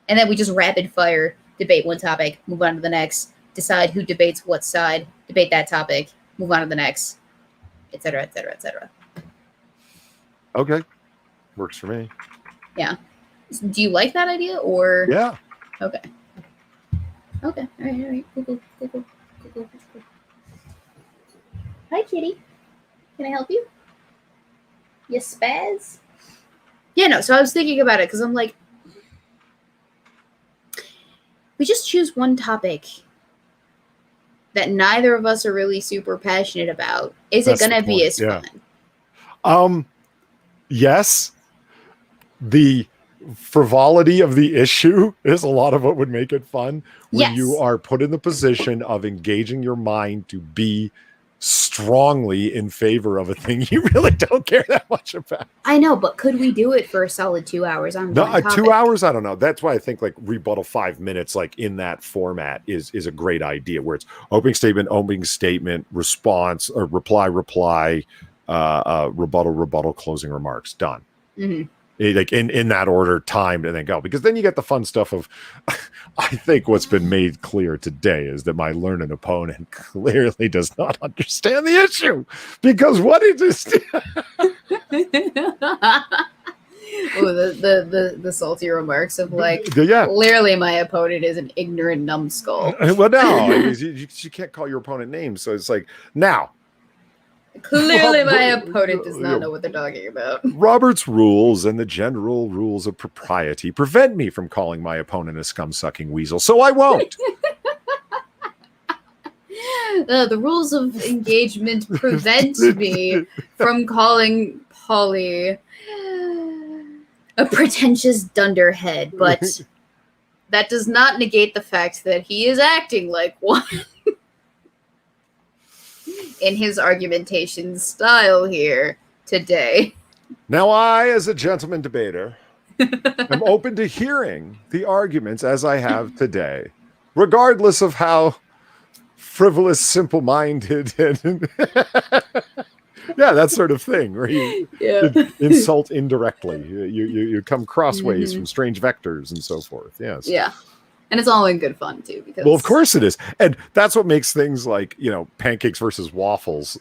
And then we just rapid fire debate one topic, move on to the next, decide who debates what side, debate that topic, move on to the next, et cetera, et cetera, et cetera. Okay. Works for me. Yeah. Do you like that idea or? Yeah. Okay. Okay. All right. Cool. Hi, kitty. Can I help you? You spaz? Yeah, no. So I was thinking about it because I'm like, we just choose one topic that neither of us are really super passionate about. Is it going to be as fun? Yes. The frivolity of the issue is a lot of what would make it fun when you are put in the position of engaging your mind to be strongly in favor of a thing you really don't care that much about. I know, but could we do it for a solid 2 hours on one topic? 2 hours, I don't know. That's why I think like rebuttal 5 minutes, like in that format, is a great idea. Where it's opening statement, response, or reply, rebuttal, closing remarks. Done. Mm-hmm. Like in that order, timed, and then go. Because then you get the fun stuff of, I think what's been made clear today is that my learned opponent clearly does not understand the issue. Because what is this? the salty remarks of like, clearly my opponent is an ignorant numbskull. Well, no, you can't call your opponent names. So it's like, now. Clearly my opponent does not know what they're talking about. Robert's rules and the general rules of propriety prevent me from calling my opponent a scum-sucking weasel, so I won't. The rules of engagement prevent me from calling Polly a pretentious dunderhead, but that does not negate the fact that he is acting like one. In his argumentation style here today. Now I, as a gentleman debater, am open to hearing the arguments as I have today, regardless of how frivolous, simple-minded, and that sort of thing, where you insult indirectly. You come crossways from strange vectors and so forth. Yes. Yeah. And it's all in good fun too, because well, of course it is, and that's what makes things like pancakes versus waffles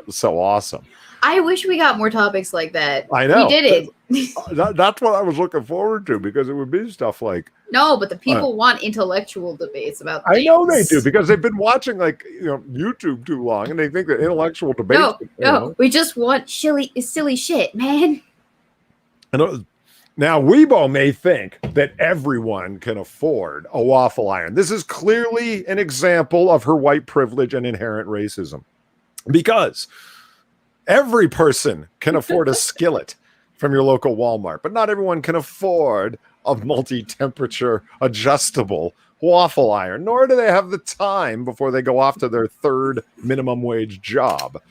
so awesome. I wish we got more topics like that. I know we did it. That's what I was looking forward to, because it would be stuff like but the people want intellectual debates about things. I know they do, because they've been watching YouTube too long, and they think that intellectual debates. We just want silly shit, man. Now, Weebo may think that everyone can afford a waffle iron. This is clearly an example of her white privilege and inherent racism, because every person can afford a skillet from your local Walmart, but not everyone can afford a multi-temperature adjustable waffle iron, nor do they have the time before they go off to their third minimum wage job.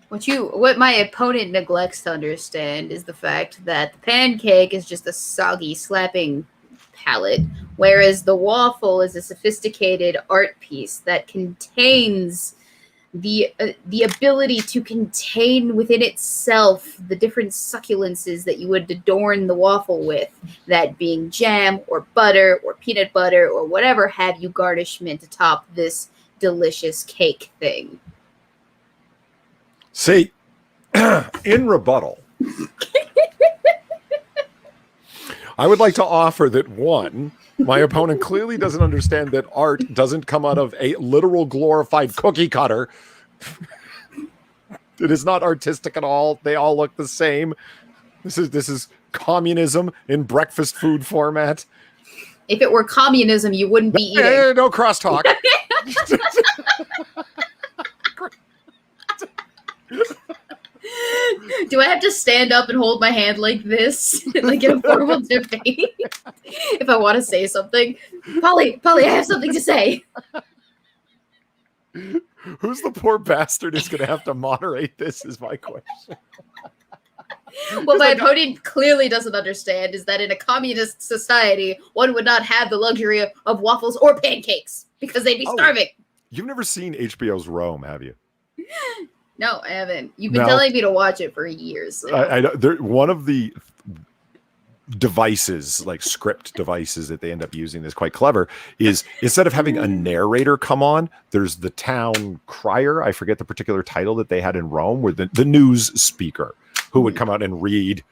What my opponent neglects to understand is the fact that the pancake is just a soggy, slapping palette, whereas the waffle is a sophisticated art piece that contains the ability to contain within itself the different succulences that you would adorn the waffle with, that being jam or butter or peanut butter or whatever have you garnishment atop this delicious cake thing. See, in rebuttal, I would like to offer that, one, my opponent clearly doesn't understand that art doesn't come out of a literal glorified cookie cutter. It is not artistic at all. They all look the same. This is communism in breakfast food format. If it were communism, you wouldn't be eating. No crosstalk. Do I have to stand up and hold my hand like this, like in a formal debate, if I want to say something? Polly, I have something to say. Who's the poor bastard who's going to have to moderate this is my question. What my opponent clearly doesn't understand is that in a communist society, one would not have the luxury of waffles or pancakes because they'd be starving. You've never seen HBO's Rome, have you? No, I haven't. You've been telling me to watch it for years. I one of the devices, like script devices that they end up using that's quite clever, is instead of having a narrator come on, there's the town crier. I forget the particular title that they had in Rome, where the news speaker who would come out and read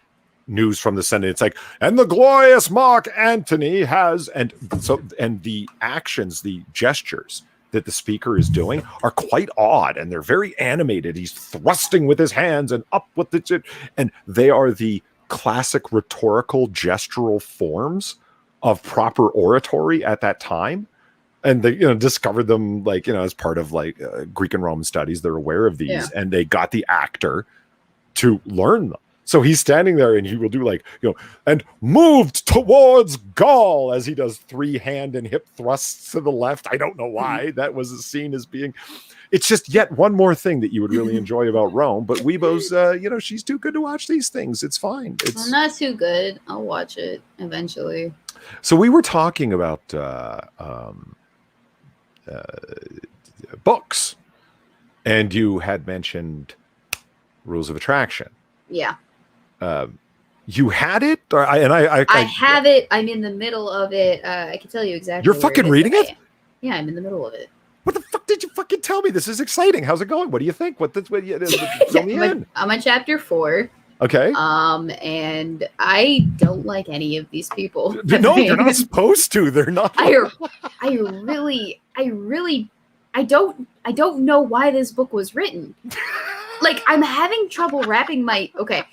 news from the Senate. It's like, and the glorious Mark Antony has, and the actions, the gestures that the speaker is doing are quite odd, and they're very animated. He's thrusting with his hands and up with the, and they are the classic rhetorical gestural forms of proper oratory at that time. And they, discovered them as part of Greek and Roman studies. They're aware of these, and they got the actor to learn them. So he's standing there and he will do and moved towards Gaul as he does 3 hand and hip thrusts to the left. I don't know why that was seen as being, it's just yet one more thing that you would really enjoy about Rome. But Weebo's, she's too good to watch these things. It's fine. I'm not too good. I'll watch it eventually. So we were talking about books, and you had mentioned Rules of Attraction. Yeah. You had it, I have it. I'm in the middle of it. I can tell you exactly. You're fucking reading it? Yeah, I'm in the middle of it. What the fuck did you fucking tell me? This is exciting. How's it going? What do you think? Fill me in. I'm on chapter 4. Okay. And I don't like any of these people. No, you're not supposed to. They're not. I don't know why this book was written. I'm having trouble wrapping my... Okay,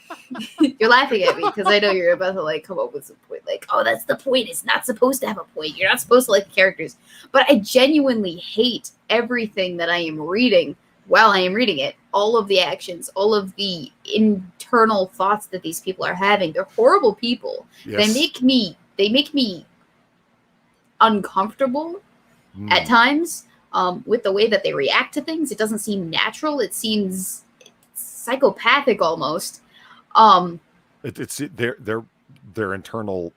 you're laughing at me because I know you're about to come up with some point. Oh, that's the point. It's not supposed to have a point. You're not supposed to like the characters. But I genuinely hate everything that I am reading while I am reading it. All of the actions, all of the internal thoughts that these people are having. They're horrible people. Yes. They make me uncomfortable at times. With the way that they react to things, it doesn't seem natural. It seems psychopathic almost. It's their internal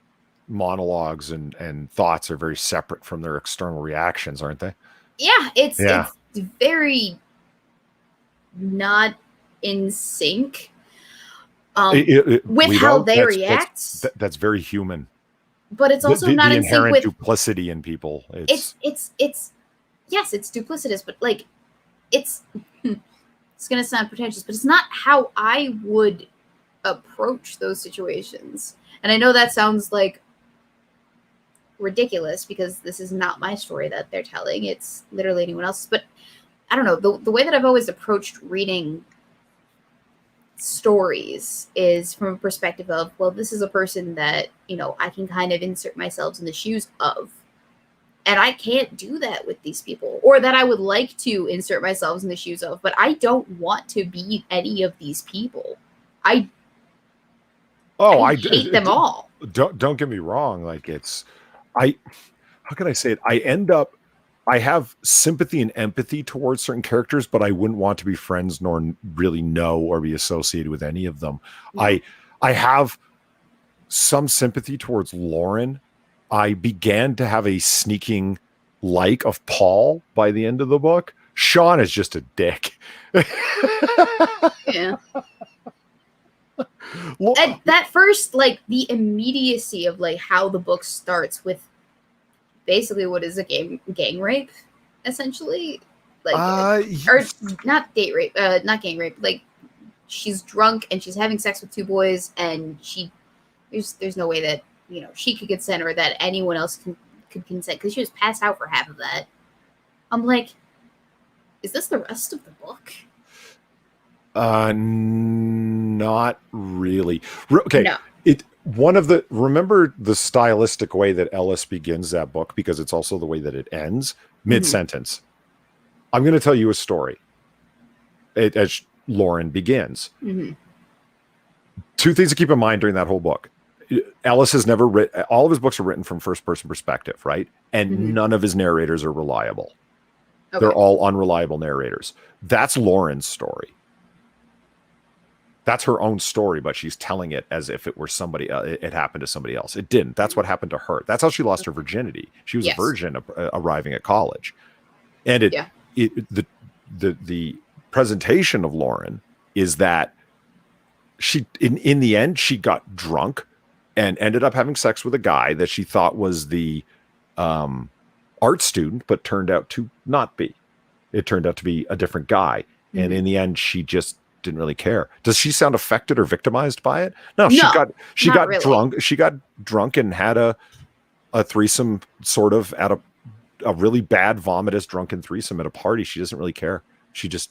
monologues and thoughts are very separate from their external reactions, aren't they? Yeah, it's very not in sync with Weebo, how they react. That's very human. But it's also not in sync with duplicity in people. It's yes, it's duplicitous, but it's going to sound pretentious, but it's not how I would approach those situations. And I know that sounds ridiculous because this is not my story that they're telling. It's literally anyone else's. But I don't know. The way that I've always approached reading stories is from a perspective of, well, this is a person that, I can kind of insert myself in the shoes of. And I can't do that with these people, or that I would like to insert myself in the shoes of, but I don't want to be any of these people. Oh, I hate them all. Don't get me wrong. Like how can I say it? I have sympathy and empathy towards certain characters, but I wouldn't want to be friends nor really know or be associated with any of them. No. I have some sympathy towards Lauren. I began to have a sneaking like of Paul by the end of the book. Sean is just a dick. Yeah. That first, like, the immediacy of like how the book starts with basically what is a gang rape, essentially, like, or not date rape, not gang rape. Like, she's drunk and she's having sex with two boys, and there's no way that she could consent or that anyone else could consent because she was passed out for half of that. I'm like, is this the rest of the book? Not really. Okay. No. Remember the stylistic way that Ellis begins that book, because it's also the way that it ends mid-sentence. Mm-hmm. I'm going to tell you a story as Lauren begins. Mm-hmm. Two things to keep in mind during that whole book. Ellis has never written, all of his books are written from first person perspective, right? And none of his narrators are reliable. Okay. They're all unreliable narrators. That's Lauren's story. That's her own story, but she's telling it as if it were somebody. It happened to somebody else. It didn't. That's what happened to her. That's how she lost her virginity. She was a virgin arriving at college, and the presentation of Lauren is that she in the end she got drunk and ended up having sex with a guy that she thought was the art student, but turned out to not be. It turned out to be a different guy, and in the end, she just didn't really care. Does she sound affected or victimized by it? No, she got really drunk. She got drunk and had a threesome, sort of at a really bad vomitous drunken threesome at a party. She doesn't really care. She's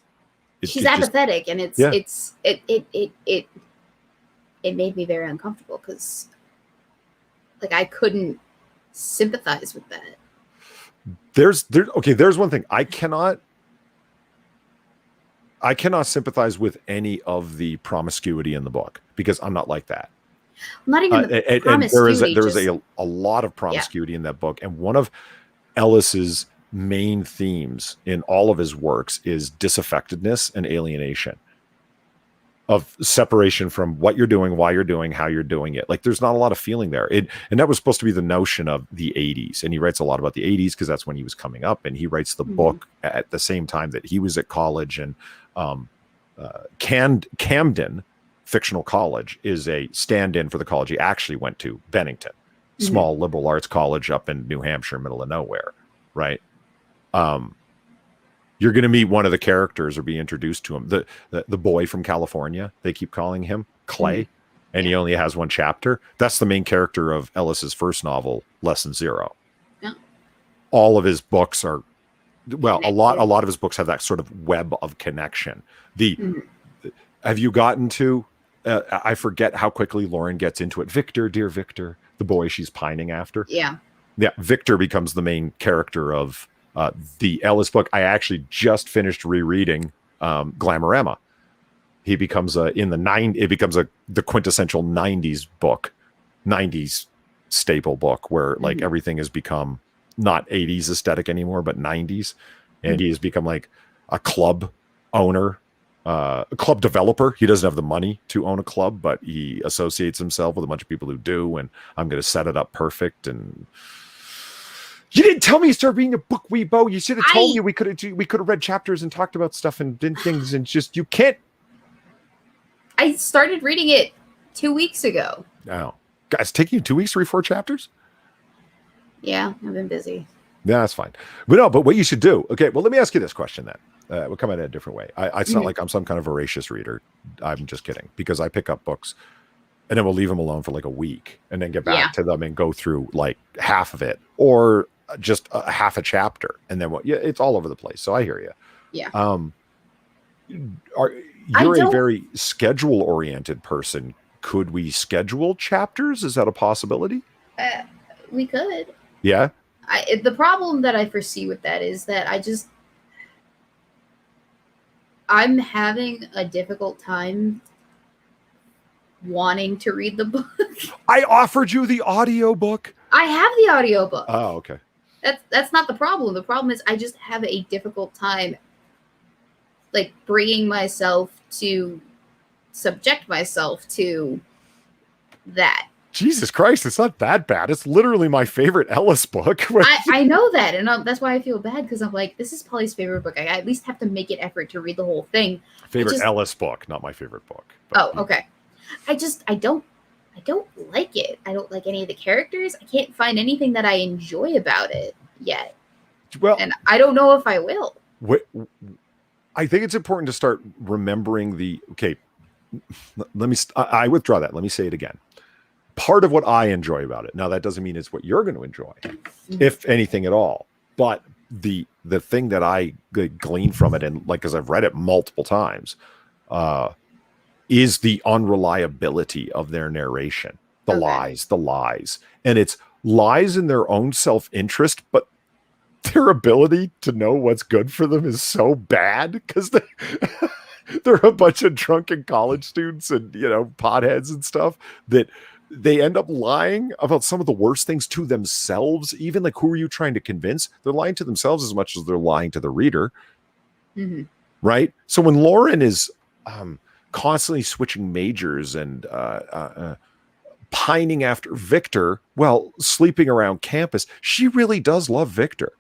apathetic, and it made me very uncomfortable because, like, I couldn't sympathize with that. There's one thing I cannot sympathize with any of the promiscuity in the book, because I'm not like that. Not even the promiscuity. And there is a lot of promiscuity in that book, and one of Ellis's main themes in all of his works is disaffectedness and alienation, of separation from what you're doing, why you're doing, how you're doing it. Like, there's not a lot of feeling there. And that was supposed to be the notion of the 80s. And he writes a lot about the 80s because that's when he was coming up. And he writes the book at the same time that he was at college. And Camden Fictional College is a stand-in for the college he actually went to, Bennington, small liberal arts college up in New Hampshire, middle of nowhere, right? You're going to meet one of the characters or be introduced to him. The boy from California, they keep calling him Clay, and he only has one chapter. That's the main character of Ellis's first novel, Lesson Zero. Yeah. All of his books are, well, a lot of his books have that sort of web of connection. Have you gotten to, I forget how quickly Lauren gets into it. Victor, dear Victor, the boy she's pining after. Yeah. Yeah. Victor becomes the main character of the Ellis book. I actually just finished rereading Glamorama. He becomes the quintessential 90s book, 90s staple book where like everything has become not 80s aesthetic anymore, but 90s. And he has become like a club owner, a club developer. He doesn't have the money to own a club, but he associates himself with a bunch of people who do. And I'm going to set it up perfect. And you didn't tell me you started reading a book, Weebo. You should have told me we could have read chapters and talked about stuff and did things, and just, you can't. I started reading it 2 weeks ago. Oh, guys, it's taking you 2 weeks to read 4 chapters? Yeah, I've been busy. Yeah, that's fine. But what you should do. Okay, well, let me ask you this question then. We'll come at it a different way. It's not like I'm some kind of voracious reader. I'm just kidding, because I pick up books and then we'll leave them alone for like a week and then get back to them and go through like half of it or just a half a chapter, and then it's all over the place. So I hear you. Yeah. You're a very schedule oriented person. Could we schedule chapters? Is that a possibility? We could. Yeah. The problem that I foresee with that is that I'm having a difficult time wanting to read the book. I offered you the audiobook. I have the audiobook. Oh, okay. That's not the problem. The problem is I just have a difficult time like bringing myself to subject myself to that. Jesus Christ, it's not that bad. It's literally my favorite Ellis book. I know that, and that's why I feel bad, because I'm like, this is Polly's favorite book. I at least have to make an effort to read the whole thing. Favorite Ellis book, not my favorite book. But, okay. I don't like it. I don't like any of the characters. I can't find anything that I enjoy about it yet. Well, and I don't know if I will. I think it's important to start remembering I withdraw that. Let me say it again. Part of what I enjoy about it. Now, that doesn't mean it's what you're going to enjoy, if anything at all. But the thing that I glean from it, and like, because I've read it multiple times, is the unreliability of their narration. The lies. And it's lies in their own self-interest, but their ability to know what's good for them is so bad, because they're a bunch of drunken college students and, potheads and stuff, that they end up lying about some of the worst things to themselves. Even like, who are you trying to convince? They're lying to themselves as much as they're lying to the reader. Mm-hmm. Right? So when Lauren is constantly switching majors and pining after Victor, sleeping around campus, she really does love Victor,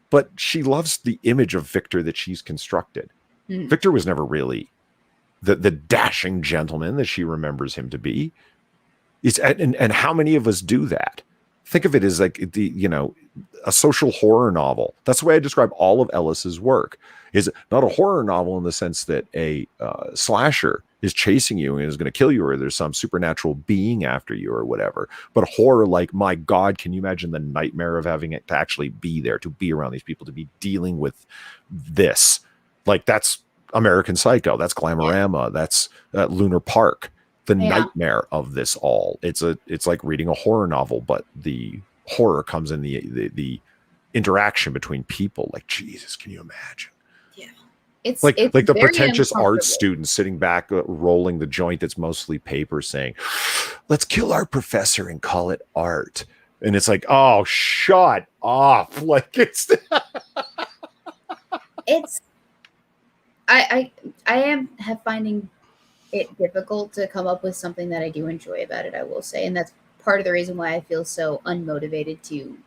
but she loves the image of Victor that she's constructed. Mm-hmm. Victor was never really the dashing gentleman that she remembers him to be. And how many of us do that? Think of it as like a social horror novel. That's the way I describe all of Ellis's work. Is not a horror novel in the sense that a slasher is chasing you and is going to kill you, or there's some supernatural being after you or whatever. But horror, like, my God, can you imagine the nightmare of having it to actually be there, to be around these people, to be dealing with this? Like, that's American Psycho. That's Glamorama. That's Lunar Park. The nightmare of this all. It's like reading a horror novel, but the horror comes in the interaction between people. Like, Jesus, can you imagine? Yeah, it's like the pretentious art student sitting back, rolling the joint that's mostly paper, saying, "Let's kill our professor and call it art." And it's like, oh, shut off! Like, I am finding it difficult to come up with something that I do enjoy about it, I will say. And that's part of the reason why I feel so unmotivated to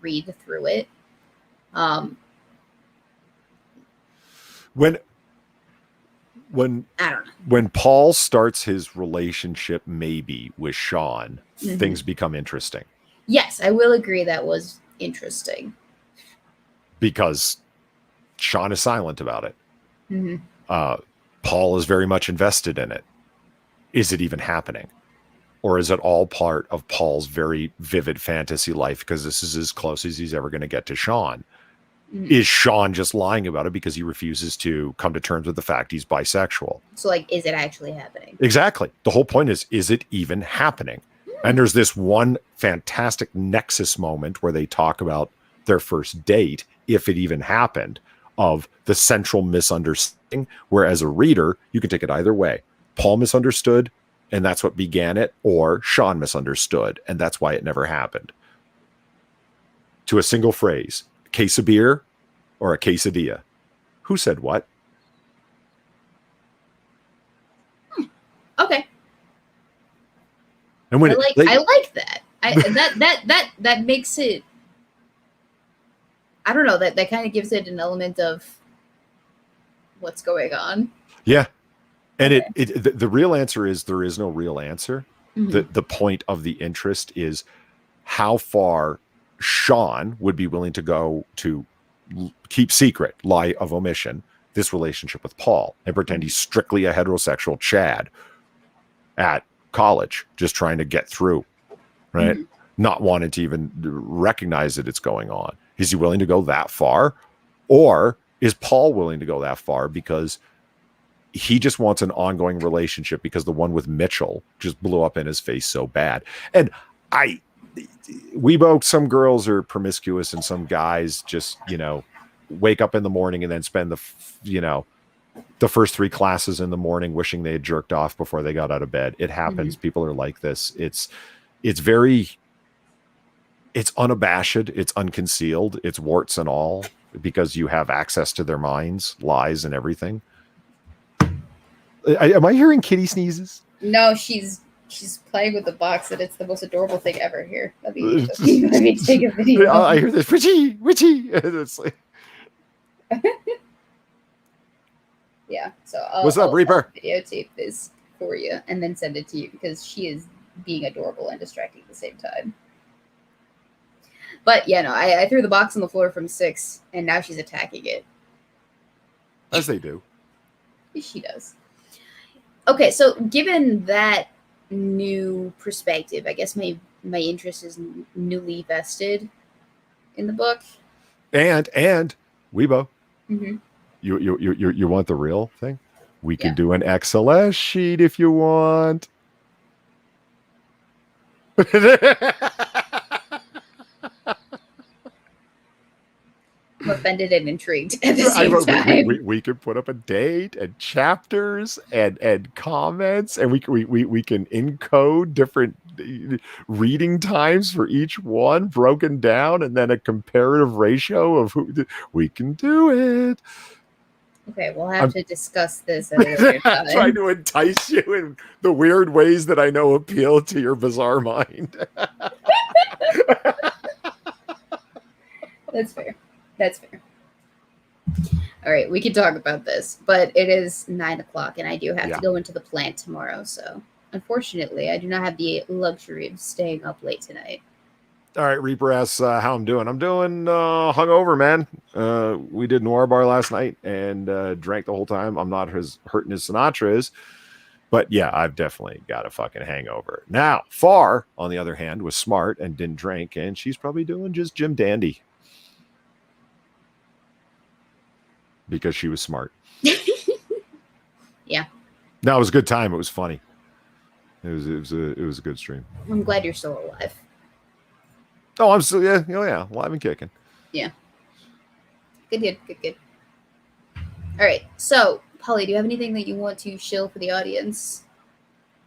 read through it. When I don't know. When Paul starts his relationship maybe with Sean, mm-hmm. things become interesting. Yes, I will agree that was interesting. Because Sean is silent about it. Mm-hmm. Paul is very much invested in it. Is it even happening? Or is it all part of Paul's very vivid fantasy life, because this is as close as he's ever going to get to Sean? Mm-hmm. Is Sean just lying about it because he refuses to come to terms with the fact he's bisexual? So, like, is it actually happening? Exactly. The whole point is it even happening? Mm-hmm. And there's this one fantastic nexus moment where they talk about their first date, if it even happened, of the central misunderstanding, where as a reader, you can take it either way. Paul misunderstood, and that's what began it, or Sean misunderstood, and that's why it never happened. To a single phrase, a case of beer or a quesadilla? Who said what? Okay. And when I like that. That makes it, I don't know, that kind of gives it an element of what's going on. Yeah. And the real answer is there is no real answer. Mm-hmm. The point of the interest is how far Sean would be willing to go to keep secret, lie of omission, this relationship with Paul, and pretend he's strictly a heterosexual Chad at college, just trying to get through, right? Mm-hmm. Not wanting to even recognize that it's going on. Is he willing to go that far? Or is Paul willing to go that far because he just wants an ongoing relationship, because the one with Mitchell just blew up in his face so bad? And Weebo, some girls are promiscuous and some guys just, wake up in the morning and then spend the first 3 classes in the morning wishing they had jerked off before they got out of bed. It happens. People are like this. It's unabashed. It's unconcealed. It's warts and all, because you have access to their minds, lies and everything. Am I hearing kitty sneezes? No, she's playing with the box, and it's the most adorable thing ever. Here, let me take a video. I hear this, Richie. It's like, yeah. So what's up, Reaper? Videotape this for you and then send it to you, because she is being adorable and distracting at the same time. But yeah, no, I threw the box on the floor from 6, and now she's attacking it. As they do. She does. Okay, so given that new perspective, I guess my interest is newly vested in the book. And Weebo, mm-hmm. you want the real thing? We can do an XLS sheet if you want. I'm offended and intrigued at the same time. We could put up a date and chapters and comments, and we can encode different reading times for each one broken down, and then a comparative ratio of who we can do it. Okay, we'll have to discuss this at a later time. Trying to entice you in the weird ways that I know appeal to your bizarre mind. That's fair. That's fair. All right, we can talk about this, but it is 9 o'clock, and I do have to go into the plant tomorrow. So, unfortunately, I do not have the luxury of staying up late tonight. All right, Reaper asks how I'm doing. I'm doing hungover, man. We did Noir Bar last night and drank the whole time. I'm not as hurting as Sinatra is, but yeah, I've definitely got a fucking hangover. Now, Far, on the other hand, was smart and didn't drink, and she's probably doing just Jim Dandy. Because she was smart. Yeah. No, it was a good time. It was funny. It was a good stream. I'm glad you're still alive. Oh, I'm still alive and kicking. Yeah. Good. All right. So, Polly, do you have anything that you want to shill for the audience?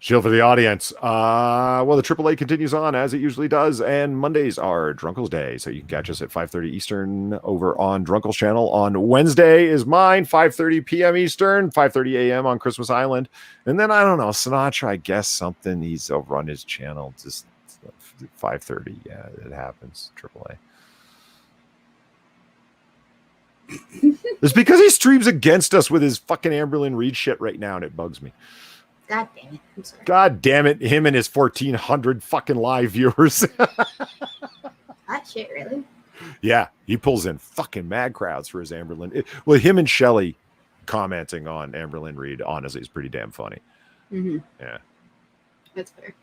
Shill for the audience. Well, the AAA continues on as it usually does, and Mondays are Drunkle's Day, so you can catch us at 5:30 Eastern over on Drunkle's channel. On Wednesday is mine, 5:30 p.m. Eastern, 5:30 a.m. on Christmas Island, and then I don't know, Sinatra. I guess something he's over on his channel, just 5:30. Yeah, it happens. AAA. It's because he streams against us with his fucking Amberlynn Reed shit right now, and it bugs me. God damn it. I'm sorry. God damn it. Him and his 1,400 fucking live viewers. That shit, really? Yeah. He pulls in fucking mad crowds for his Amberlynn. Well, him and Shelly commenting on Amberlynn Reed, honestly, is pretty damn funny. Mm-hmm. Yeah. That's fair.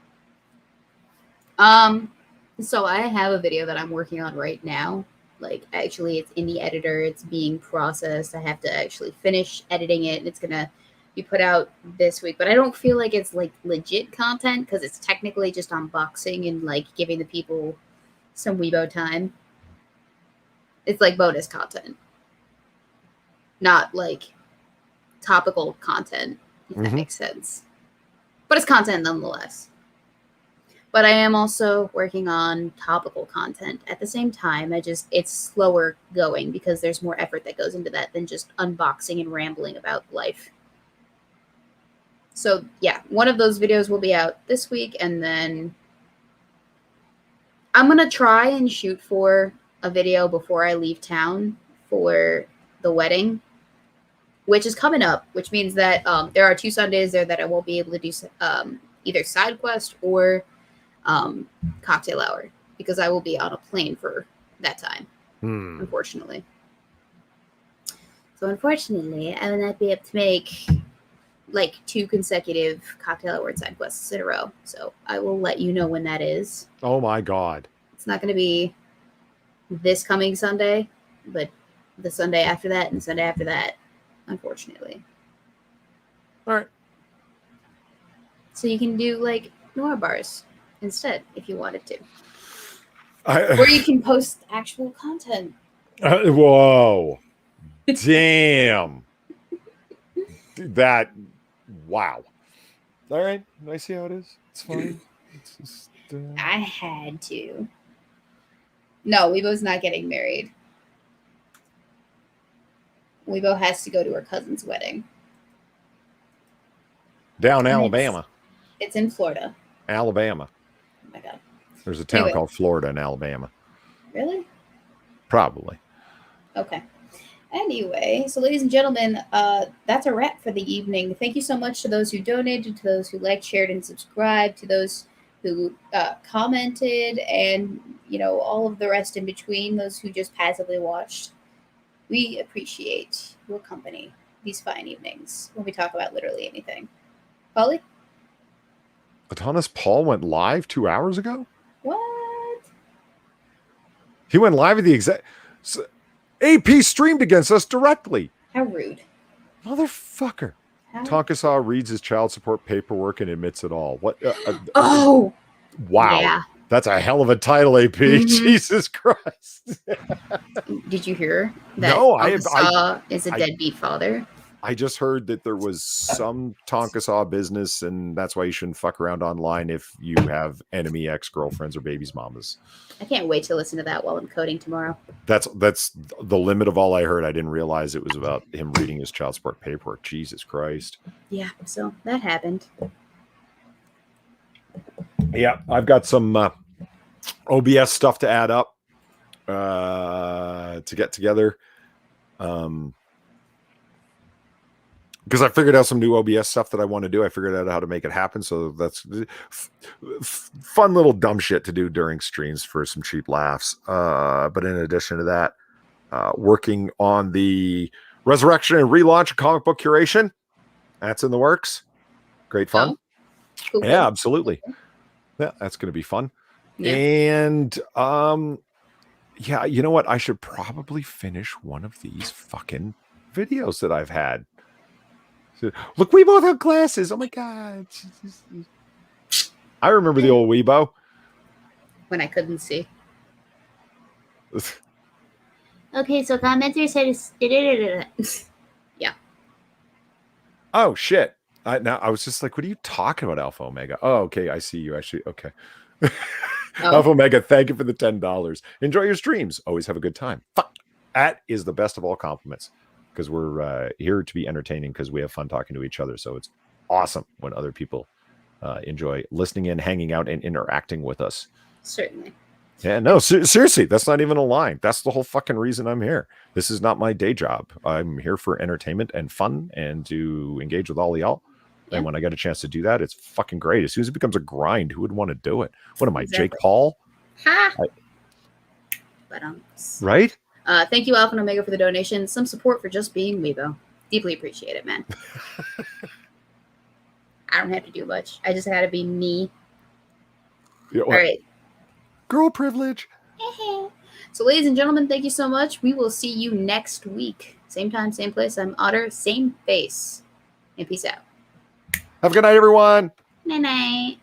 So I have a video that I'm working on right now. Like, actually, it's in the editor. It's being processed. I have to actually finish editing it, and it's going to be put out this week, but I don't feel like it's like legit content because it's technically just unboxing and like giving the people some Weebo time. It's like bonus content, not like topical content, if that makes sense. But it's content nonetheless. But I am also working on topical content at the same time. It's slower going because there's more effort that goes into that than just unboxing and rambling about life. So, yeah, one of those videos will be out this week, and then I'm going to try and shoot for a video before I leave town for the wedding, which is coming up, which means that there are 2 Sundays there that I won't be able to do either side quest or cocktail hour, because I will be on a plane for that time, unfortunately. So, unfortunately, I will not be able to make like 2 consecutive cocktail hour and side quests in a row. So I will let you know when that is. Oh my God. It's not going to be this coming Sunday, but the Sunday after that and Sunday after that, unfortunately. All right. So you can do like Noir bars instead if you wanted to. Or you can post actual content. Whoa. Damn. That, wow. All right, I see how it is. It's fine. It's just, I had to. No, Weebo's not getting married. Weebo has to go to her cousin's wedding. down And Alabama. It's in Florida. Alabama. Oh my god. There's a town Anyway. called Florida in Alabama. Really? Probably. Okay. Anyway, so ladies and gentlemen, that's a wrap for the evening. Thank you so much to those who donated, to those who liked, shared, and subscribed, to those who commented, and all of the rest in between, those who just passively watched. We appreciate your company these fine evenings when we talk about literally anything. Polly? Adonis Paul went live 2 hours ago? What? He went live at the exact... AP streamed against us directly. How rude. Motherfucker. How? Tonkasaw reads his child support paperwork and admits it all. What? Oh! Wow. Yeah. That's a hell of a title, AP. Mhm. Jesus Christ. Did you hear that No, Tonkasaw is a deadbeat father? I just heard that there was some Tonkasaw business, and that's why you shouldn't fuck around online if you have enemy ex-girlfriends or babies' mamas. I can't wait to listen to that while I'm coding tomorrow. That's the limit of all I heard. I didn't realize it was about him reading his child support paperwork. Jesus Christ. Yeah, so that happened. Yeah, I've got some OBS stuff to add up to get together. Because I figured out some new OBS stuff that I want to do. I figured out how to make it happen. So that's fun little dumb shit to do during streams for some cheap laughs. But in addition to that, working on the resurrection and relaunch of comic book curation. That's in the works. Great fun. Oh, cool. Yeah, absolutely. Yeah, that's going to be fun. Yeah. And yeah, you know what? I should probably finish one of these fucking videos that I've had. So, look, we both have glasses. Oh my god. I remember the old Weebo. When I couldn't see. Okay, so commenters said yeah. Oh shit. Now I was just like, what are you talking about, Alpha Omega? Oh, okay. I see you actually. Okay. Alpha Omega, thank you for the $10. Enjoy your streams. Always have a good time. Fuck. That is the best of all compliments, because we're here to be entertaining, because we have fun talking to each other. So it's awesome when other people enjoy listening in, hanging out, and interacting with us. Certainly. Yeah, no, seriously, that's not even a line. That's the whole fucking reason I'm here. This is not my day job. I'm here for entertainment and fun and to engage with all of y'all. Yeah. And when I get a chance to do that, it's fucking great. As soon as it becomes a grind, who would want to do it? What am I, exactly. Jake Paul? Ha! Right? Thank you, Alpha and Omega, for the donation. Some support for just being Weebo. Deeply appreciate it, man. I don't have to do much. I just gotta be me. Yeah, all right. Girl privilege. So, ladies and gentlemen, thank you so much. We will see you next week. Same time, same place. I'm Otter, same face. And peace out. Have a good night, everyone. Night-night.